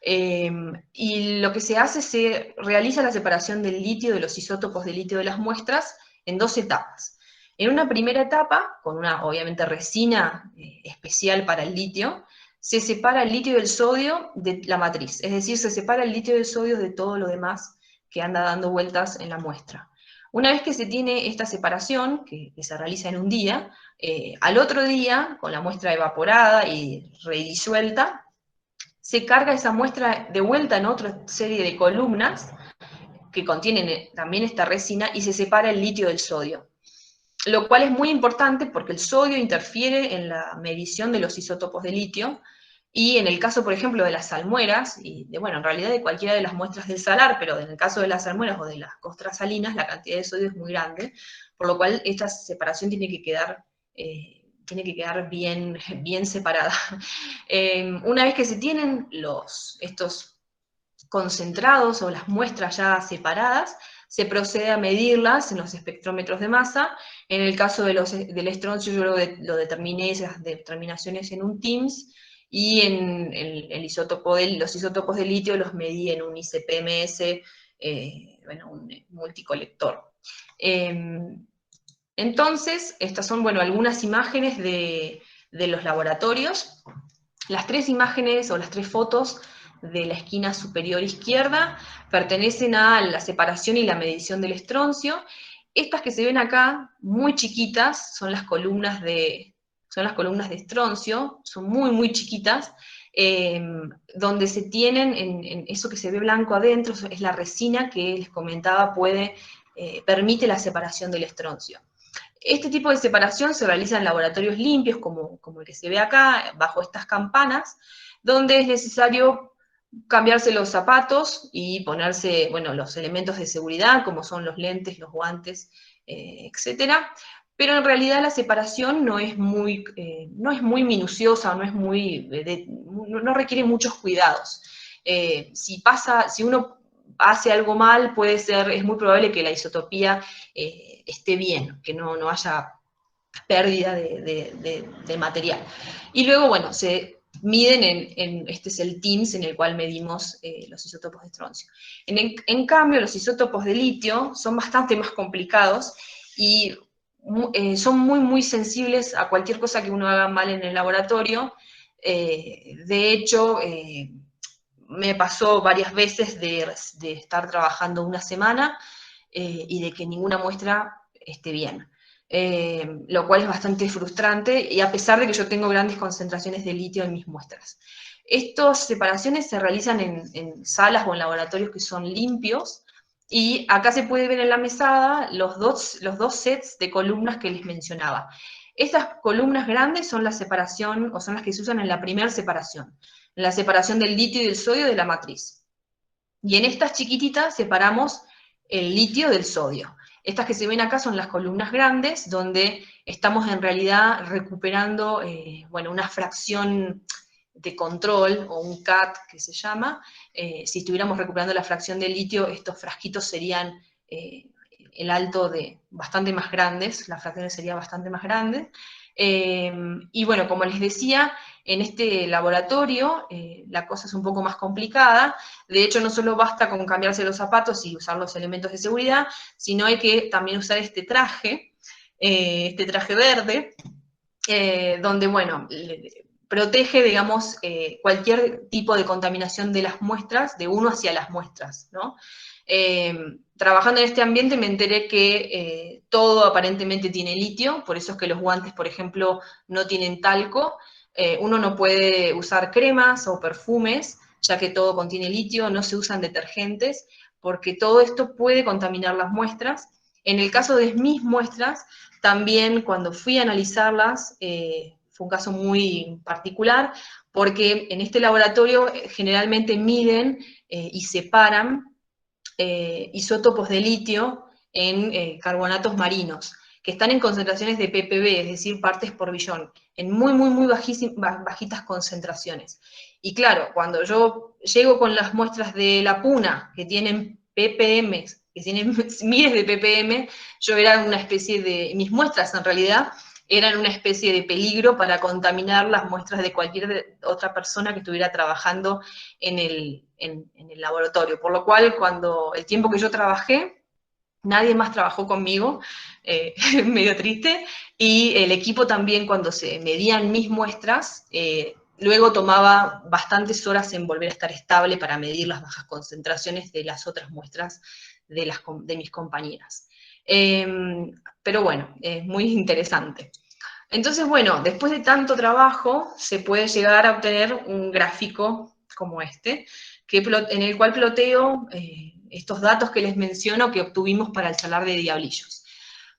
Y lo que se hace, se realiza la separación del litio, de los isótopos de litio de las muestras, en dos etapas. En una primera etapa, con una, obviamente, resina especial para el litio, se separa el litio del sodio de la matriz, es decir, se separa el litio del sodio de todo lo demás que anda dando vueltas en la muestra. Una vez que se tiene esta separación, que se realiza en un día, al otro día, con la muestra evaporada y redisuelta, se carga esa muestra de vuelta en otra serie de columnas que contienen también esta resina y se separa el litio del sodio. Lo cual es muy importante porque el sodio interfiere en la medición de los isótopos de litio, y en el caso, por ejemplo, de las salmueras, bueno, en realidad de cualquiera de las muestras del salar, pero en el caso de las salmueras o de las costras salinas, la cantidad de sodio es muy grande, por lo cual esta separación tiene que quedar bien separada. Una vez que se tienen estos concentrados o las muestras ya separadas, se procede a medirlas en los espectrómetros de masa. En el caso del estroncio yo lo determiné, esas determinaciones, en un TIMS, y en los isótopos de litio los medí en un ICP-MS, bueno, un multicolector. Entonces, estas son, bueno, algunas imágenes de los laboratorios. Las tres imágenes o las tres fotos de la esquina superior izquierda pertenecen a la separación y la medición del estroncio. Estas que se ven acá, muy chiquitas, son las columnas de estroncio, son muy, muy chiquitas, donde se tienen, en eso que se ve blanco adentro, es la resina que les comentaba, permite la separación del estroncio. Este tipo de separación se realiza en laboratorios limpios, como el que se ve acá, bajo estas campanas, donde es necesario cambiarse los zapatos y ponerse, bueno, los elementos de seguridad, como son los lentes, los guantes, etcétera. Pero en realidad la separación no es muy minuciosa, no requiere muchos cuidados. Si uno hace algo mal, es muy probable que la isotopía esté bien, que no haya pérdida de material. Y luego, bueno, se miden este es el TIMSS en el cual medimos los isótopos de estroncio. En cambio, los isótopos de litio son bastante más complicados y son muy sensibles a cualquier cosa que uno haga mal en el laboratorio. De hecho, me pasó varias veces de estar trabajando una semana y de que ninguna muestra esté bien. Lo cual es bastante frustrante, y a pesar de que yo tengo grandes concentraciones de litio en mis muestras. Estas separaciones se realizan en salas o en laboratorios que son limpios, y acá se puede ver en la mesada los dos sets de columnas que les mencionaba. Estas columnas grandes son la separación, o son las que se usan en la primera separación, en la separación del litio y del sodio de la matriz. Y en estas chiquititas separamos el litio del sodio. Estas que se ven acá son las columnas grandes, donde estamos en realidad recuperando una fracción de control, o un CAT que se llama. Si estuviéramos recuperando la fracción de litio, estos frasquitos serían el alto de bastante más grandes, las fracciones serían bastante más grandes. Y bueno, como les decía, en este laboratorio la cosa es un poco más complicada. De hecho, no solo basta con cambiarse los zapatos y usar los elementos de seguridad, sino hay que también usar este traje verde, donde, bueno, protege, digamos, cualquier tipo de contaminación de las muestras, de uno hacia las muestras, ¿no? Trabajando en este ambiente me enteré que todo aparentemente tiene litio, por eso es que los guantes, por ejemplo, no tienen talco. Uno no puede usar cremas o perfumes, ya que todo contiene litio, no se usan detergentes, porque todo esto puede contaminar las muestras. En el caso de mis muestras, también cuando fui a analizarlas, fue un caso muy particular, porque en este laboratorio generalmente miden y separan isótopos de litio en carbonatos marinos, que están en concentraciones de ppb, es decir, partes por billón, en muy bajitas concentraciones. Y claro, cuando yo llego con las muestras de la puna, que tienen ppm, que tienen miles de ppm, yo era una especie de, mis muestras en realidad, eran una especie de peligro para contaminar las muestras de cualquier otra persona que estuviera trabajando en el laboratorio. Por lo cual, cuando el tiempo que yo trabajé, nadie más trabajó conmigo, medio triste, y el equipo también, cuando se medían mis muestras, luego tomaba bastantes horas en volver a estar estable para medir las bajas concentraciones de las otras muestras de mis compañeras. Pero bueno, es muy interesante. Entonces, bueno, después de tanto trabajo, se puede llegar a obtener un gráfico como este, en el cual ploteo estos datos que les menciono que obtuvimos para el salar de Diablillos.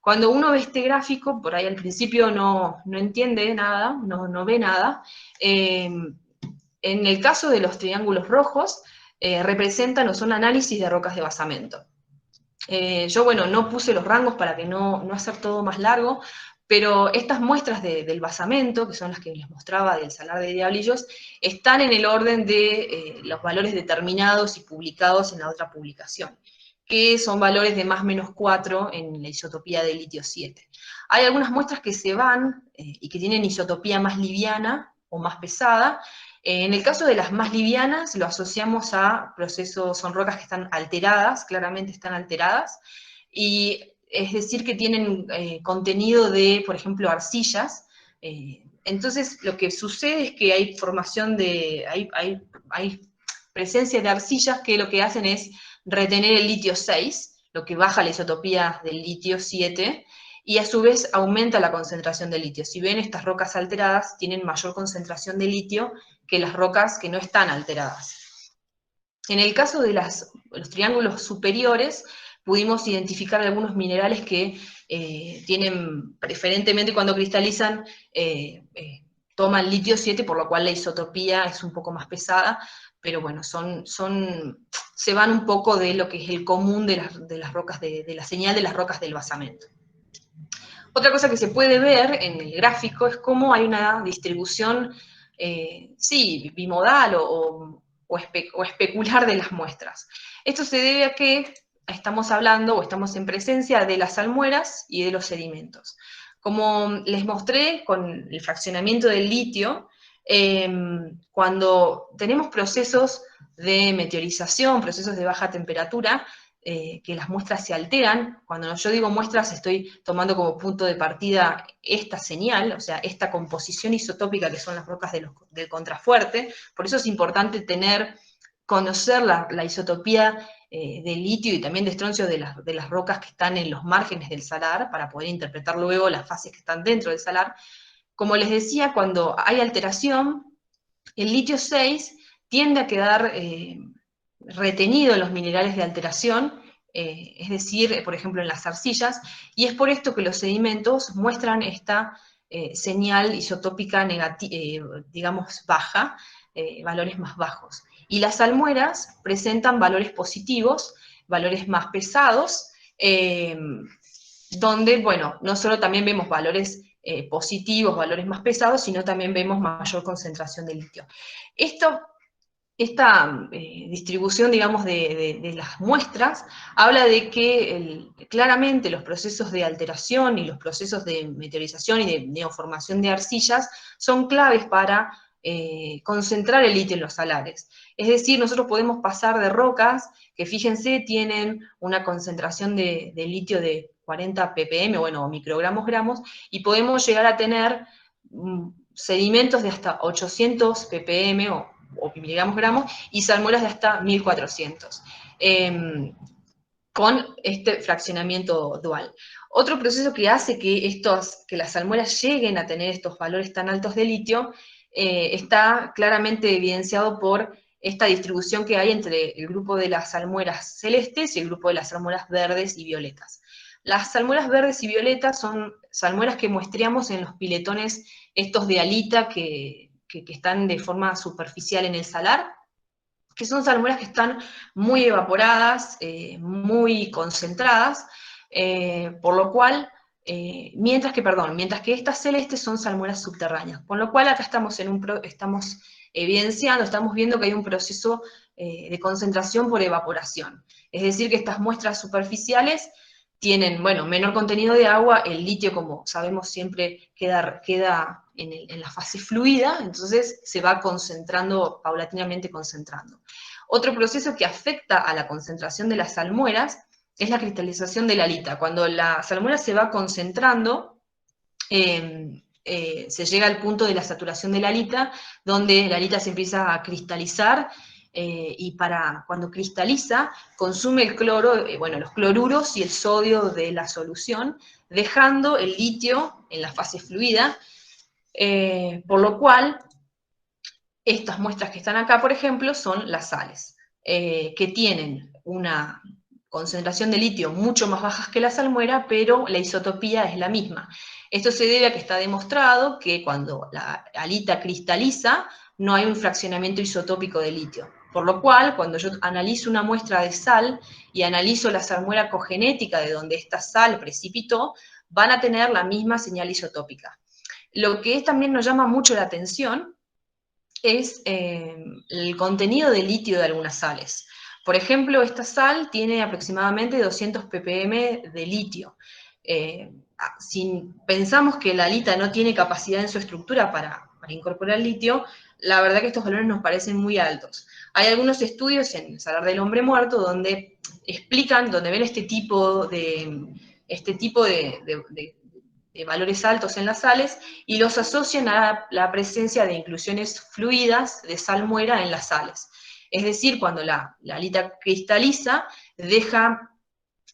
Cuando uno ve este gráfico, por ahí al principio no entiende nada, no ve nada. En el caso de los triángulos rojos, representan o son análisis de rocas de basamento. Yo, bueno, no puse los rangos para que no hacer todo más largo, pero estas muestras del basamento, que son las que les mostraba del salar de Diablillos, están en el orden de los valores determinados y publicados en la otra publicación, que son valores de más o menos 4 en la isotopía de litio 7. Hay algunas muestras que se van y que tienen isotopía más liviana o más pesada. En el caso de las más livianas, lo asociamos a procesos, son rocas que están alteradas, claramente están alteradas, y es decir, que tienen contenido de, por ejemplo, arcillas. Entonces, lo que sucede es que hay formación hay presencia de arcillas que lo que hacen es retener el litio 6, lo que baja la isotopía del litio 7, y a su vez aumenta la concentración de litio. Si ven, estas rocas alteradas tienen mayor concentración de litio que las rocas que no están alteradas. En el caso de los triángulos superiores, pudimos identificar algunos minerales que tienen, preferentemente cuando cristalizan, toman litio 7, por lo cual la isotopía es un poco más pesada, pero bueno, se van un poco de lo que es el común de las rocas, de la señal de las rocas del basamento. Otra cosa que se puede ver en el gráfico es cómo hay una distribución, sí, bimodal o especular de las muestras. Esto se debe a que estamos hablando o estamos en presencia de las salmueras y de los sedimentos. Como les mostré con el fraccionamiento del litio, cuando tenemos procesos de meteorización, procesos de baja temperatura, que las muestras se alteran. Cuando yo digo muestras, estoy tomando como punto de partida esta señal, o sea, esta composición isotópica que son las rocas del contrafuerte. Por eso es importante conocer la isotopía de litio y también de estroncio de las rocas que están en los márgenes del salar, para poder interpretar luego las fases que están dentro del salar. Como les decía, cuando hay alteración, el litio 6 tiende a quedar retenido en los minerales de alteración, es decir, por ejemplo en las arcillas, y es por esto que los sedimentos muestran esta señal isotópica digamos baja, valores más bajos. Y las salmueras presentan valores positivos, valores más pesados, donde, bueno, no solo también vemos valores positivos, valores más pesados, sino también vemos mayor concentración de litio. Esta distribución, digamos, de las muestras, habla de que claramente los procesos de alteración y los procesos de meteorización y de neoformación de arcillas son claves para concentrar el litio en los salares. Es decir, nosotros podemos pasar de rocas que, fíjense, tienen una concentración de litio de 40 ppm, bueno, microgramos, gramos, y podemos llegar a tener sedimentos de hasta 800 ppm o miligramos, gramos, y salmueras de hasta 1400, con este fraccionamiento dual. Otro proceso que hace que las salmueras lleguen a tener estos valores tan altos de litio está claramente evidenciado por esta distribución que hay entre el grupo de las salmueras celestes y el grupo de las salmueras verdes y violetas. Las salmueras verdes y violetas son salmueras que muestreamos en los piletones estos de alita que están de forma superficial en el salar, que son salmueras que están muy evaporadas, muy concentradas, por lo cual, mientras que estas celestes son salmueras subterráneas, con lo cual acá estamos evidenciando, estamos viendo que hay un proceso de concentración por evaporación. Es decir, que estas muestras superficiales tienen, bueno, menor contenido de agua, el litio, como sabemos, siempre queda en la fase fluida, entonces se va concentrando, paulatinamente concentrando. Otro proceso que afecta a la concentración de las salmueras es la cristalización de la halita. Cuando la salmuera se va concentrando, se llega al punto de la saturación de la halita, donde la halita se empieza a cristalizar, y cuando cristaliza, consume el cloro, bueno, los cloruros y el sodio de la solución, dejando el litio en la fase fluida, por lo cual estas muestras que están acá, por ejemplo, son las sales, que tienen una concentración de litio mucho más bajas que la salmuera, pero la isotopía es la misma. Esto se debe a que está demostrado que cuando la halita cristaliza, no hay un fraccionamiento isotópico de litio. Por lo cual, cuando yo analizo una muestra de sal y analizo la salmuera cogenética de donde esta sal precipitó, van a tener la misma señal isotópica. Lo que también nos llama mucho la atención es el contenido de litio de algunas sales. Por ejemplo, esta sal tiene aproximadamente 200 ppm de litio. Si pensamos que la halita no tiene capacidad en su estructura para incorporar litio, la verdad que estos valores nos parecen muy altos. Hay algunos estudios en el Salar del Hombre Muerto donde explican, donde ven este tipo de valores altos en las sales y los asocian a la presencia de inclusiones fluidas de salmuera en las sales. Es decir, cuando la halita cristaliza,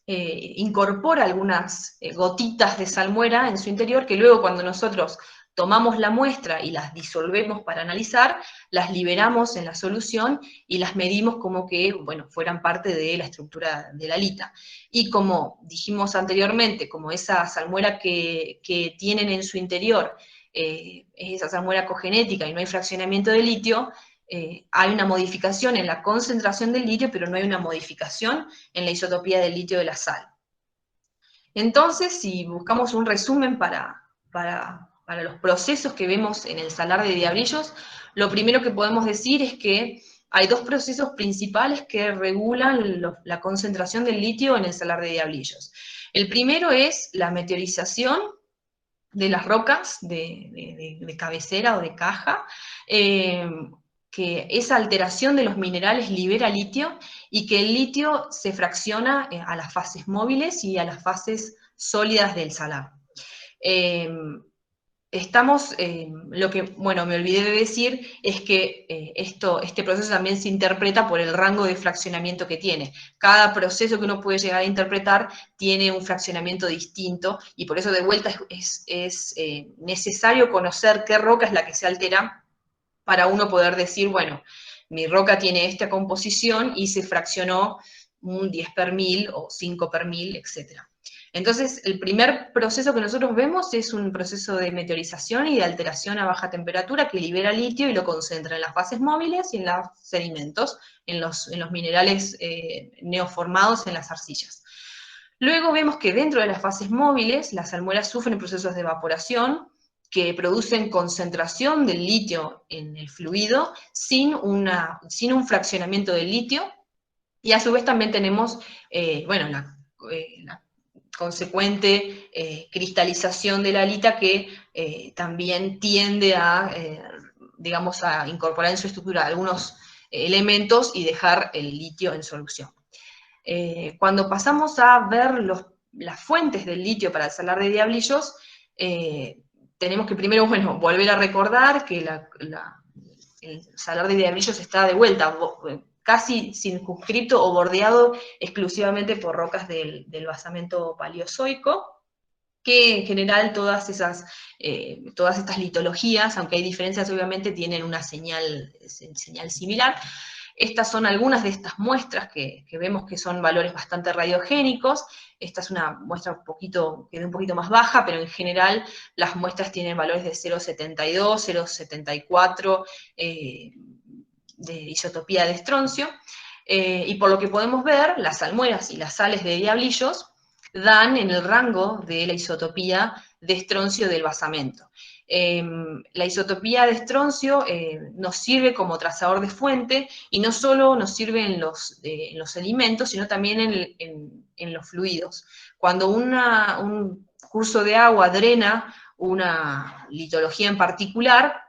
incorpora algunas gotitas de salmuera en su interior, que luego cuando nosotros tomamos la muestra y las disolvemos para analizar, las liberamos en la solución y las medimos como que, bueno, fueran parte de la estructura de la halita. Y como dijimos anteriormente, como esa salmuera que tienen en su interior es esa salmuera cogenética y no hay fraccionamiento de litio, hay una modificación en la concentración del litio, pero no hay una modificación en la isotopía del litio de la sal. Entonces, si buscamos un resumen para los procesos que vemos en el salar de Diablillos, lo primero que podemos decir es que hay dos procesos principales que regulan la concentración del litio en el salar de Diablillos. El primero es la meteorización de las rocas de cabecera o de caja, que esa alteración de los minerales libera litio y que el litio se fracciona a las fases móviles y a las fases sólidas del salar. Lo que, bueno, me olvidé de decir es que este proceso también se interpreta por el rango de fraccionamiento que tiene. Cada proceso que uno puede llegar a interpretar tiene un fraccionamiento distinto y por eso de vuelta es necesario conocer qué roca es la que se altera para uno poder decir, bueno, mi roca tiene esta composición y se fraccionó un 10 per mil o 5 per mil, etc. Entonces, el primer proceso que nosotros vemos es un proceso de meteorización y de alteración a baja temperatura que libera litio y lo concentra en las fases móviles y en los sedimentos, en los minerales neoformados en las arcillas. Luego vemos que dentro de las fases móviles, las salmueras sufren procesos de evaporación que producen concentración del litio en el fluido sin un fraccionamiento del litio, y a su vez también tenemos, la consecuente cristalización de la halita que también tiende a incorporar en su estructura algunos elementos y dejar el litio en solución. Cuando pasamos a ver las fuentes del litio para el salar de Diablillos, tenemos que primero, volver a recordar que el salar de Diablillos está de vuelta, casi circunscrito o bordeado exclusivamente por rocas del basamento paleozoico, que en general todas estas litologías, aunque hay diferencias obviamente, tienen una señal similar. Estas son algunas de estas muestras que vemos que son valores bastante radiogénicos. Esta es una muestra que es un poquito más baja, pero en general las muestras tienen valores de 0,72, 0,74, de isotopía de estroncio, y por lo que podemos ver, las salmueras y las sales de Diablillos dan en el rango de la isotopía de estroncio del basamento. La isotopía de estroncio nos sirve como trazador de fuente, y no solo nos sirve en los sedimentos, sino también en los fluidos. Cuando un curso de agua drena una litología en particular,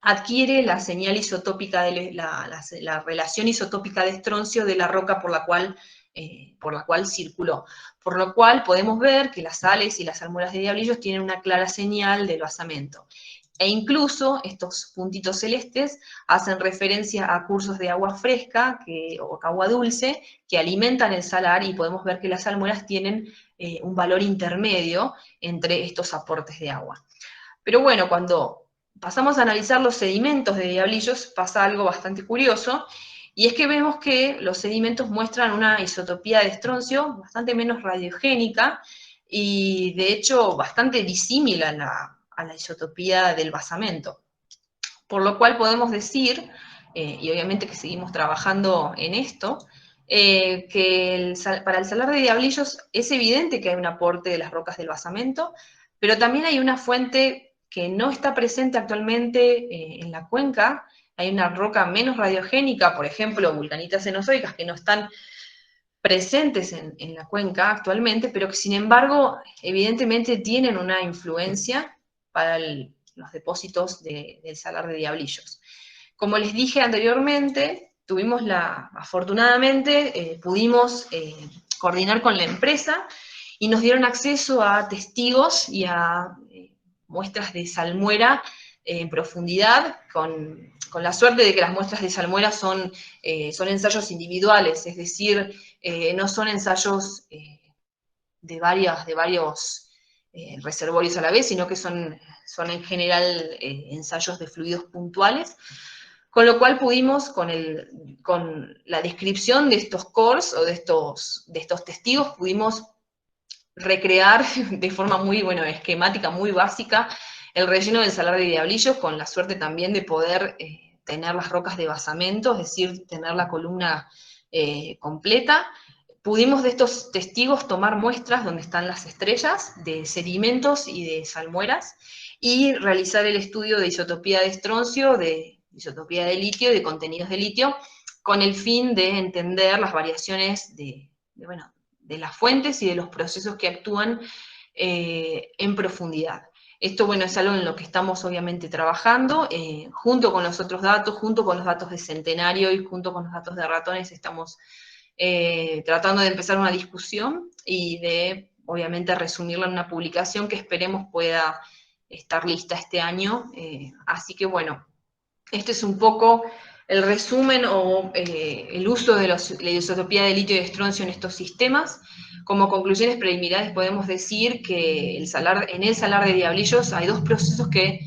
adquiere la señal isotópica, la relación isotópica de estroncio de la roca por la cual circuló. Por lo cual podemos ver que las sales y las salmueras de Diablillos tienen una clara señal del basamento. E incluso estos puntitos celestes hacen referencia a cursos de agua fresca o agua dulce que alimentan el salar, y podemos ver que las salmueras tienen un valor intermedio entre estos aportes de agua. Pero bueno, cuando pasamos a analizar los sedimentos de Diablillos, pasa algo bastante curioso, y es que vemos que los sedimentos muestran una isotopía de estroncio bastante menos radiogénica, y de hecho bastante disímil a la isotopía del basamento. Por lo cual podemos decir, y obviamente que seguimos trabajando en esto, que para el salar de Diablillos es evidente que hay un aporte de las rocas del basamento, pero también hay una fuente que no está presente actualmente en la cuenca. Hay una roca menos radiogénica, por ejemplo, vulcanitas cenozoicas, que no están presentes en la cuenca actualmente, pero que sin embargo evidentemente tienen una influencia para los depósitos del salar de Diablillos. Como les dije anteriormente, afortunadamente pudimos coordinar con la empresa y nos dieron acceso a testigos y a muestras de salmuera en profundidad, con la suerte de que las muestras de salmuera son ensayos individuales, es decir, no son ensayos de varios reservorios a la vez, sino que son en general ensayos de fluidos puntuales, con lo cual pudimos, con la descripción de estos cores o de estos testigos, pudimos recrear de forma muy, esquemática, muy básica, el relleno del salar de Diablillos, con la suerte también de poder tener las rocas de basamento, es decir, tener la columna completa. Pudimos de estos testigos tomar muestras donde están las estrellas de sedimentos y de salmueras y realizar el estudio de isotopía de estroncio, de isotopía de litio y de contenidos de litio, con el fin de entender las variaciones de las fuentes y de los procesos que actúan en profundidad. Esto, bueno, es algo en lo que estamos obviamente trabajando, junto con los otros datos, junto con los datos de Centenario y junto con los datos de ratones, estamos tratando de empezar una discusión y de, obviamente, resumirla en una publicación que esperemos pueda estar lista este año. Así que, bueno, este es un poco el resumen o el uso de la isotopía de litio y de estroncio en estos sistemas. Como conclusiones preliminares podemos decir que en el salar de Diablillos hay dos procesos que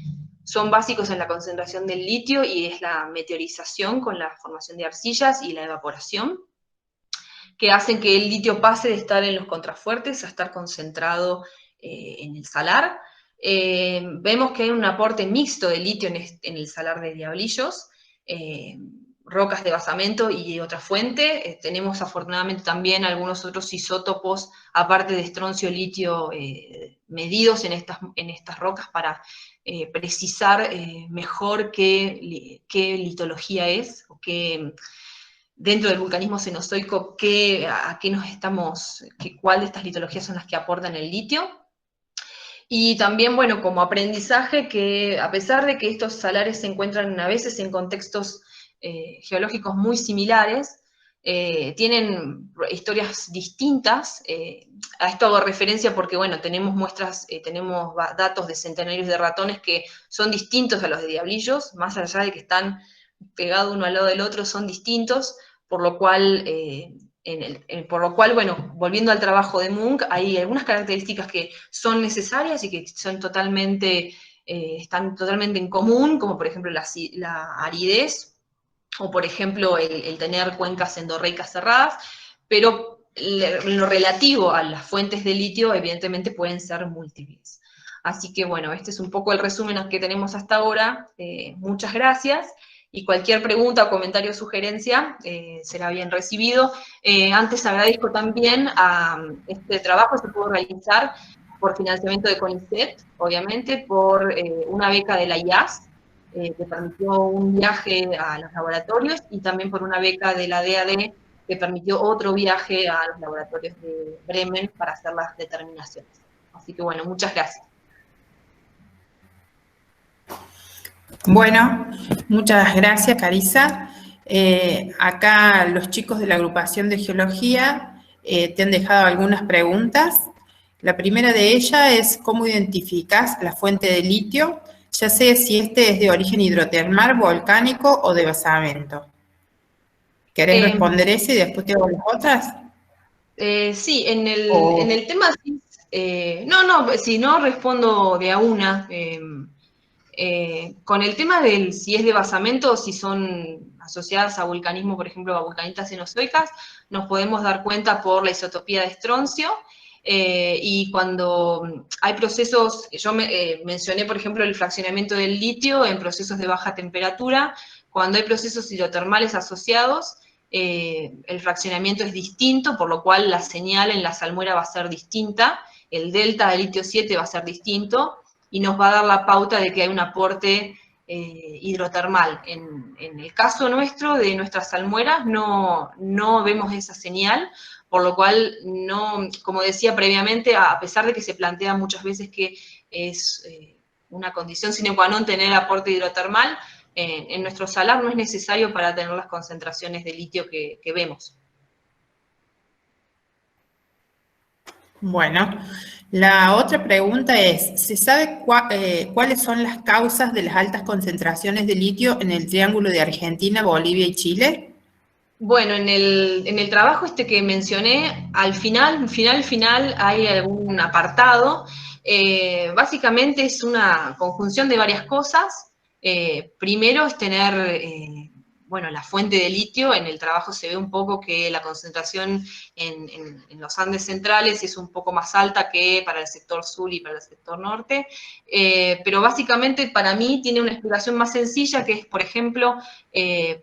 son básicos en la concentración del litio, y es la meteorización con la formación de arcillas y la evaporación, que hacen que el litio pase de estar en los contrafuertes a estar concentrado en el salar. Vemos que hay un aporte mixto de litio en el salar de Diablillos, rocas de basamento y otra fuente. Tenemos afortunadamente también algunos otros isótopos, aparte de estroncio, litio, medidos en estas rocas para precisar mejor qué litología es, o qué, dentro del vulcanismo cenozoico, cuál de estas litologías son las que aportan el litio. Y también, bueno, como aprendizaje, que a pesar de que estos salares se encuentran a veces en contextos geológicos muy similares, tienen historias distintas. A esto hago referencia porque, bueno, tenemos tenemos datos de centenarios de ratones que son distintos a los de Diablillos, más allá de que están pegados uno al lado del otro, son distintos, por lo cual, bueno, volviendo al trabajo de Munk, hay algunas características que son necesarias y que son están totalmente en común, como por ejemplo la aridez, o por ejemplo el tener cuencas endorreicas cerradas, pero en lo relativo a las fuentes de litio, evidentemente pueden ser múltiples. Así que bueno, este es un poco el resumen que tenemos hasta ahora. Muchas gracias. Y cualquier pregunta, comentario o sugerencia será bien recibido. Antes agradezco también a este trabajo, se pudo realizar por financiamiento de CONICET, obviamente, por una beca de la IAS, que permitió un viaje a los laboratorios, y también por una beca de la DAD que permitió otro viaje a los laboratorios de Bremen para hacer las determinaciones. Así que bueno, muchas gracias. Bueno, muchas gracias, Carissa. Acá los chicos de la agrupación de geología te han dejado algunas preguntas. La primera de ellas es cómo identificas la fuente de litio, ya sea si este es de origen hidrotermal, volcánico o de basamento. ¿Querés responder ese y después te hago las otras? Sí, en el tema, si no respondo de a una. Con el tema del si es de basamento o si son asociadas a vulcanismo, por ejemplo, a vulcanitas cenozoicas, nos podemos dar cuenta por la isotopía de estroncio. Y cuando hay procesos, yo mencioné, por ejemplo, el fraccionamiento del litio en procesos de baja temperatura. Cuando hay procesos hidrotermales asociados, el fraccionamiento es distinto, por lo cual la señal en la salmuera va a ser distinta, el delta de litio 7 va a ser distinto, y nos va a dar la pauta de que hay un aporte hidrotermal. En el caso nuestro, de nuestras salmueras, no vemos esa señal, por lo cual, como decía previamente, a pesar de que se plantea muchas veces que es una condición sine qua non tener aporte hidrotermal, en nuestro salar no es necesario para tener las concentraciones de litio que vemos. Bueno, la otra pregunta es, ¿se sabe cuáles son las causas de las altas concentraciones de litio en el triángulo de Argentina, Bolivia y Chile? Bueno, en el trabajo que mencioné, al final hay algún apartado. Básicamente es una conjunción de varias cosas. Primero es tener bueno, la fuente de litio. En el trabajo se ve un poco que la concentración en los Andes centrales es un poco más alta que para el sector sur y para el sector norte, pero básicamente para mí tiene una explicación más sencilla, que es, por ejemplo,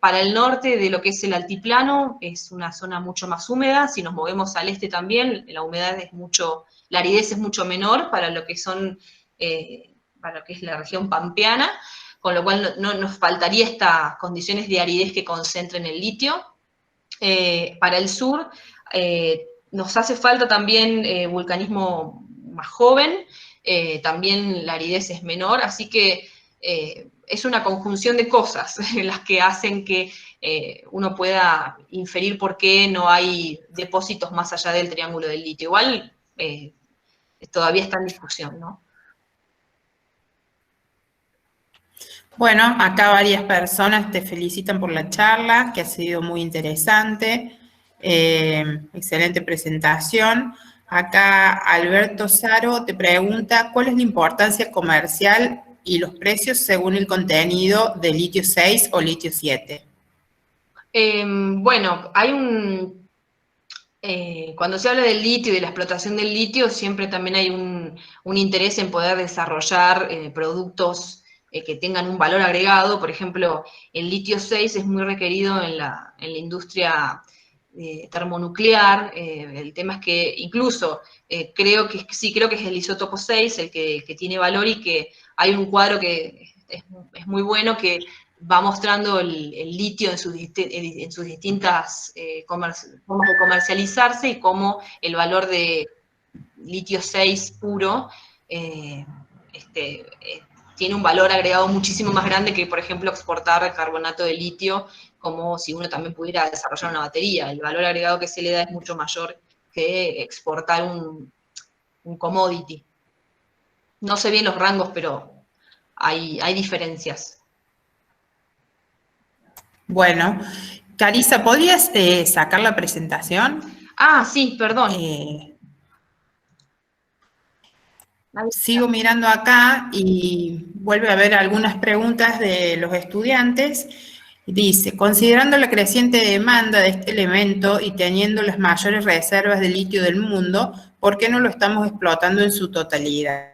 para el norte de lo que es el altiplano, es una zona mucho más húmeda. Si nos movemos al este también, la humedad es mucho, la aridez es mucho menor para lo que son, para lo que es la región pampeana, con lo cual no nos faltaría estas condiciones de aridez que concentren el litio. Para el sur nos hace falta también vulcanismo más joven, también la aridez es menor, así que es una conjunción de cosas las que hacen que uno pueda inferir por qué no hay depósitos más allá del triángulo del litio. Igual todavía está en discusión, ¿no? Bueno, acá varias personas te felicitan por la charla, que ha sido muy interesante. Excelente presentación. Acá Alberto Saro te pregunta, ¿cuál es la importancia comercial y los precios según el contenido de litio 6 o litio 7? Bueno, hay cuando se habla del litio y de la explotación del litio, siempre también hay un interés en poder desarrollar productos que tengan un valor agregado. Por ejemplo, el litio 6 es muy requerido en la industria termonuclear. El tema es que incluso creo que es el isótopo 6 el que tiene valor, y que hay un cuadro que es muy bueno, que va mostrando el litio en sus distintas formas de comercializarse, y cómo el valor de litio 6 puro tiene un valor agregado muchísimo más grande que, por ejemplo, exportar carbonato de litio, como si uno también pudiera desarrollar una batería. El valor agregado que se le da es mucho mayor que exportar un commodity. No sé bien los rangos, pero hay diferencias. Bueno, Carissa, ¿podrías sacar la presentación? Ah, sí, perdón. Sigo mirando acá y vuelve a haber algunas preguntas de los estudiantes. Dice, considerando la creciente demanda de este elemento y teniendo las mayores reservas de litio del mundo, ¿por qué no lo estamos explotando en su totalidad?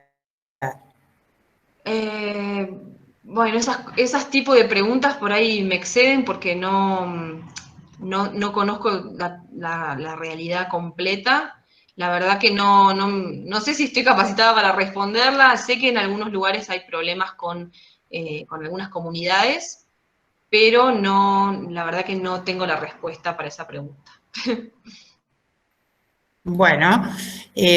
Bueno, esas tipos de preguntas por ahí me exceden, porque no conozco la realidad completa. La verdad que no sé si estoy capacitada para responderla. Sé que en algunos lugares hay problemas con algunas comunidades, pero la verdad que no tengo la respuesta para esa pregunta. Bueno,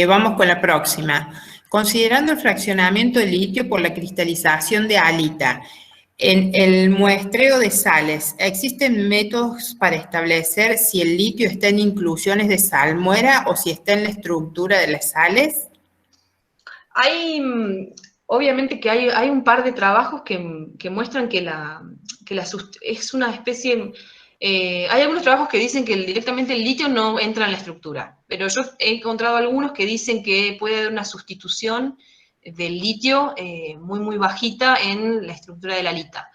vamos con la próxima. Considerando el fraccionamiento de litio por la cristalización de halita, en el muestreo de sales, ¿existen métodos para establecer si el litio está en inclusiones de salmuera o si está en la estructura de las sales? Obviamente que hay un par de trabajos que muestran que es una especie. Hay algunos trabajos que dicen que directamente el litio no entra en la estructura, pero yo he encontrado algunos que dicen que puede haber una sustitución del litio muy, muy bajita en la estructura de la halita.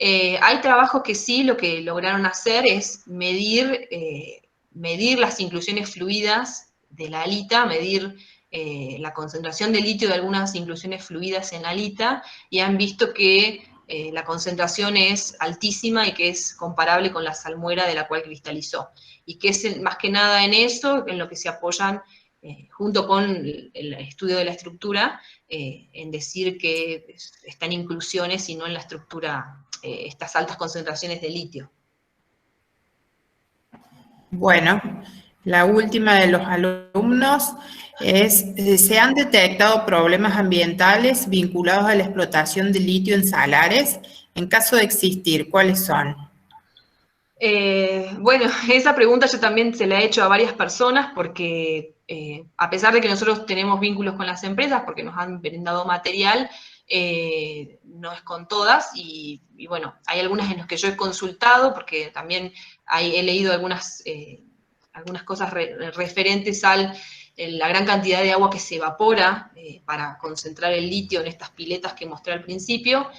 Hay trabajos que sí, lo que lograron hacer es medir las inclusiones fluidas de la halita, medir la concentración de litio de algunas inclusiones fluidas en la halita, y han visto que la concentración es altísima y que es comparable con la salmuera de la cual cristalizó. Y que es más que nada en eso en lo que se apoyan, junto con el estudio de la estructura, en decir que están inclusiones y no en la estructura estas altas concentraciones de litio. Bueno, la última de los alumnos es, ¿se han detectado problemas ambientales vinculados a la explotación de litio en salares? En caso de existir, ¿cuáles son? Bueno, esa pregunta yo también se la he hecho a varias personas, porque a pesar de que nosotros tenemos vínculos con las empresas, porque nos han brindado material, no es con todas, y bueno, hay algunas en las que yo he consultado, porque también he leído algunas cosas referentes a la gran cantidad de agua que se evapora para concentrar el litio en estas piletas que mostré al principio.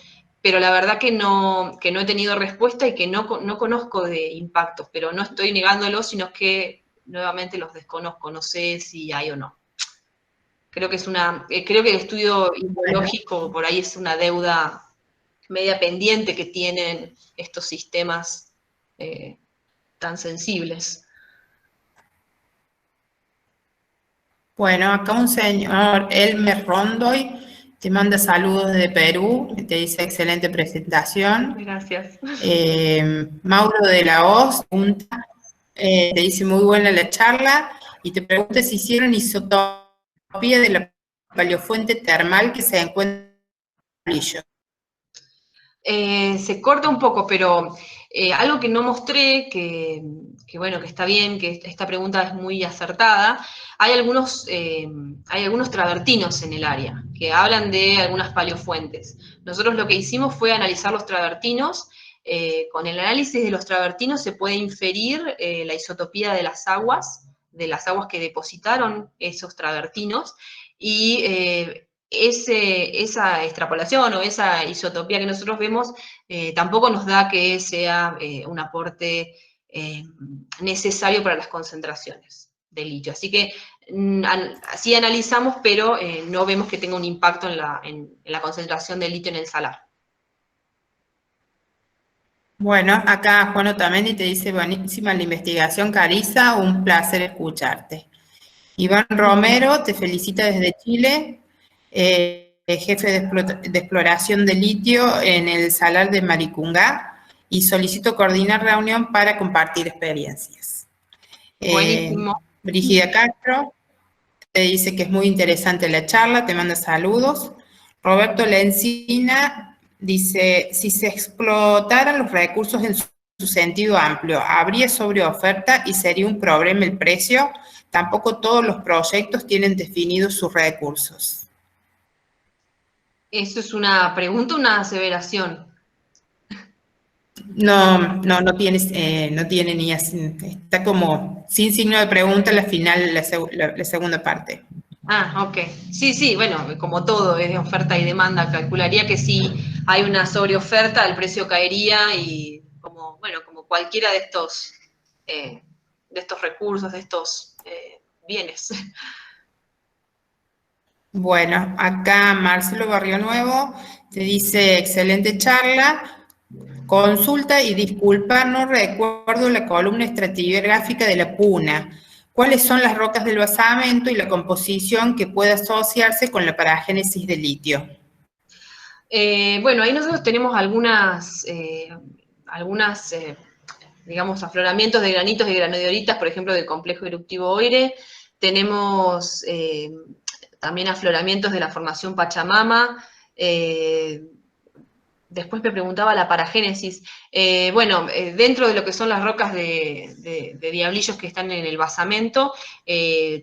pero la verdad que no he tenido respuesta y que no conozco de impactos, pero no estoy negándolos, sino que nuevamente los desconozco, no sé si hay o no. Creo que creo que el estudio inmunológico por ahí es una deuda media pendiente que tienen estos sistemas tan sensibles. Bueno, acá un señor, Elmer Rondoy, te manda saludos de Perú, te dice excelente presentación. Gracias. Mauro de la Hoz pregunta, te dice muy buena la charla y te pregunta si hicieron isotopía de la paleofuente termal que se encuentra en Diablillo. Se corta un poco, pero algo que no mostré, bueno, que está bien, que esta pregunta es muy acertada, hay algunos travertinos en el área que hablan de algunas paleofuentes. Nosotros lo que hicimos fue analizar los travertinos. Con el análisis de los travertinos se puede inferir la isotopía de las aguas que depositaron esos travertinos, y esa extrapolación o esa isotopía que nosotros vemos tampoco nos da que sea un aporte necesario para las concentraciones de litio. Así que sí analizamos, pero no vemos que tenga un impacto en la concentración de litio en el salar. Bueno, acá Juan Otamendi te dice, buenísima la investigación, Carissa, un placer escucharte. Iván Romero te felicita desde Chile, jefe de exploración de litio en el salar de Maricungá, y solicito coordinar reunión para compartir experiencias. Buenísimo. Brígida Castro te dice que es muy interesante la charla, te manda saludos. Roberto Lencina dice, si se explotaran los recursos en su sentido amplio, ¿habría sobreoferta y sería un problema el precio? Tampoco todos los proyectos tienen definidos sus recursos. ¿Eso es una pregunta o una aseveración? No tiene ni así, está como sin signo de pregunta la final, la segunda parte. Ah, ok. Sí, bueno, como todo es de oferta y demanda, calcularía que si hay una sobreoferta, el precio caería y como cualquiera de estos recursos, de estos bienes. Bueno, acá Marcelo Barrio Nuevo te dice, excelente charla, consulta y disculpa, no recuerdo la columna estratigráfica de la Puna. ¿Cuáles son las rocas del basamento y la composición que puede asociarse con la paragénesis de litio? Bueno, ahí nosotros tenemos digamos, afloramientos de granitos y granodioritas, por ejemplo, del complejo eruptivo Oire. Tenemos también afloramientos de la formación Pachamama. Después me preguntaba la paragénesis. Dentro de lo que son las rocas de diablillos que están en el basamento,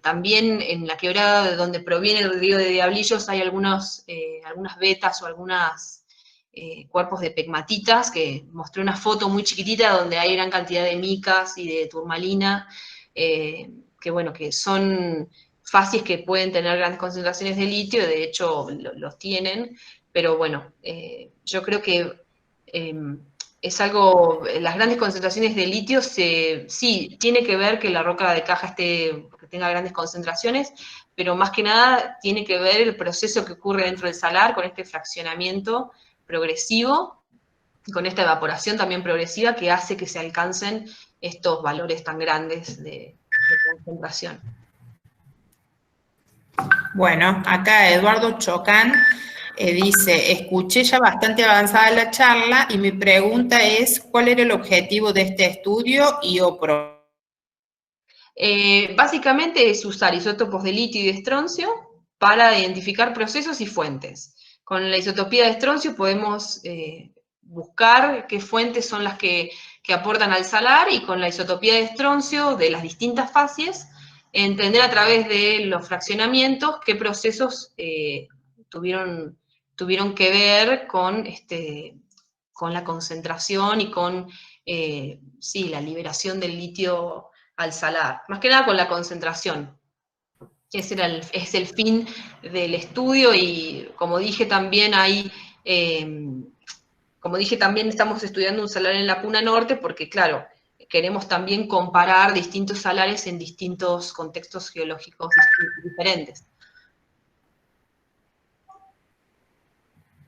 también en la quebrada de donde proviene el río de Diablillos hay algunas vetas o algunos cuerpos de pegmatitas, que mostré una foto muy chiquitita donde hay gran cantidad de micas y de turmalina, que son facies que pueden tener grandes concentraciones de litio, de hecho los tienen. Pero bueno, yo creo que es algo, las grandes concentraciones de litio, sí, tiene que ver que la roca de caja que tenga grandes concentraciones, pero más que nada tiene que ver el proceso que ocurre dentro del salar con este fraccionamiento progresivo, con esta evaporación también progresiva que hace que se alcancen estos valores tan grandes de concentración. Bueno, acá Eduardo Chocán dice, escuché ya bastante avanzada la charla y mi pregunta es, ¿cuál era el objetivo de este estudio y OPRO? Básicamente es usar isótopos de litio y de estroncio para identificar procesos y fuentes. Con la isotopía de estroncio podemos buscar qué fuentes son las que aportan al salar, y con la isotopía de estroncio de las distintas fases, entender a través de los fraccionamientos qué procesos tuvieron que ver con la concentración y con la liberación del litio al salar, más que nada con la concentración. Ese es el fin del estudio, y como dije también hay como dije, también estamos estudiando un salar en la Puna Norte porque, claro, queremos también comparar distintos salares en distintos contextos geológicos diferentes.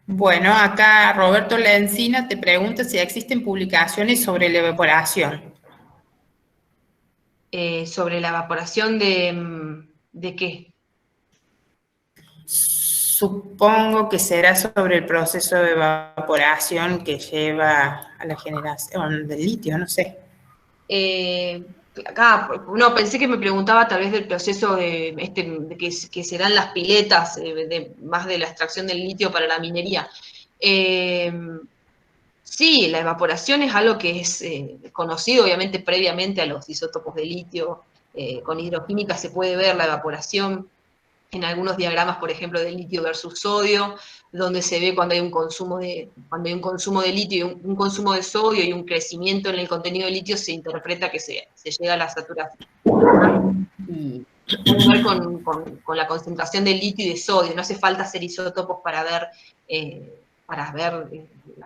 Bueno, acá Roberto Lencina te pregunta si existen publicaciones sobre la evaporación. Sobre la evaporación ¿de qué? Supongo que será sobre el proceso de evaporación que lleva a la generación del litio, no sé. Acá, no, pensé que me preguntaba tal vez del proceso de que serán las piletas, más de la extracción del litio para la minería. Sí, la evaporación es algo que es conocido, obviamente, previamente a los isótopos de litio. Con hidroquímica se puede ver la evaporación en algunos diagramas, por ejemplo, de litio versus sodio, donde se ve cuando hay un consumo de litio y un consumo de sodio y un crecimiento en el contenido de litio, se interpreta que se llega a la saturación. Y se puede ver con la concentración de litio y de sodio. No hace falta hacer isótopos para ver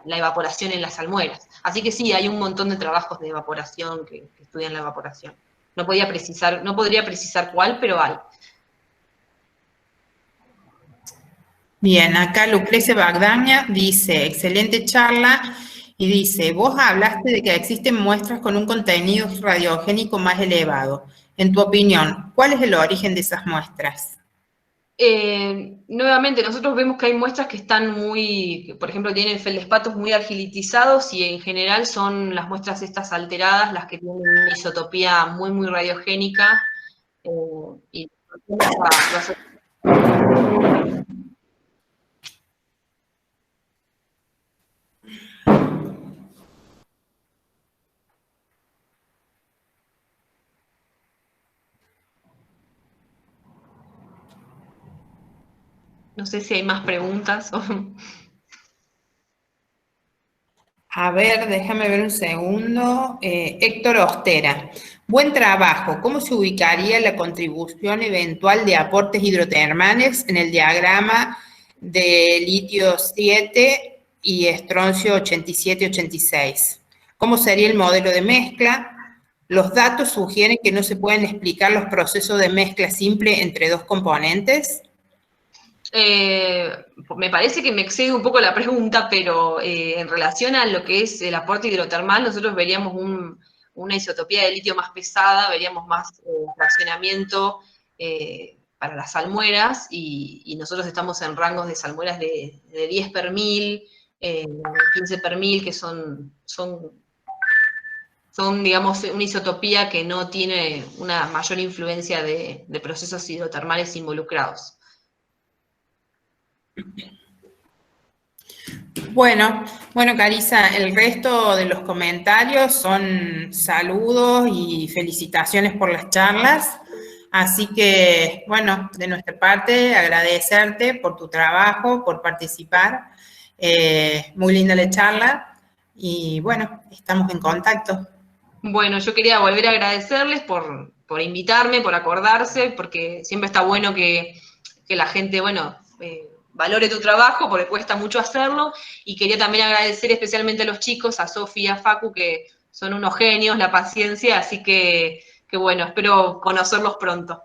la evaporación en las salmueras. Así que sí, hay un montón de trabajos de evaporación que estudian la evaporación. No podría precisar cuál, pero hay. Bien, acá Lucrecia Bagdaña dice, excelente charla, y dice, vos hablaste de que existen muestras con un contenido radiogénico más elevado. En tu opinión, ¿cuál es el origen de esas muestras? Nuevamente, nosotros vemos que hay muestras que están por ejemplo, tienen feldespatos muy argilitizados y en general son las muestras estas alteradas las que tienen una isotopía muy, muy radiogénica. Y no sé si hay más preguntas. A ver, déjame ver un segundo. Héctor Ostera. Buen trabajo. ¿Cómo se ubicaría la contribución eventual de aportes hidrotermales en el diagrama de litio 7 y estroncio 87-86? ¿Cómo sería el modelo de mezcla? Los datos sugieren que no se pueden explicar los procesos de mezcla simple entre dos componentes. Me parece que me excede un poco la pregunta, pero en relación a lo que es el aporte hidrotermal, nosotros veríamos una isotopía de litio más pesada, veríamos más fraccionamiento para las salmueras, y nosotros estamos en rangos de salmueras de 10 per 1000, 15 per 1000, que son, digamos, una isotopía que no tiene una mayor influencia de procesos hidrotermales involucrados. Bueno, Carissa, el resto de los comentarios son saludos y felicitaciones por las charlas. Así que, bueno, de nuestra parte, agradecerte por tu trabajo, por participar. Muy linda la charla y, bueno, estamos en contacto. Bueno, yo quería volver a agradecerles por invitarme, por acordarse, porque siempre está bueno que la gente, bueno, valore tu trabajo, porque cuesta mucho hacerlo, y quería también agradecer especialmente a los chicos, a Sofía, a Facu, que son unos genios, la paciencia, así que bueno, espero conocerlos pronto.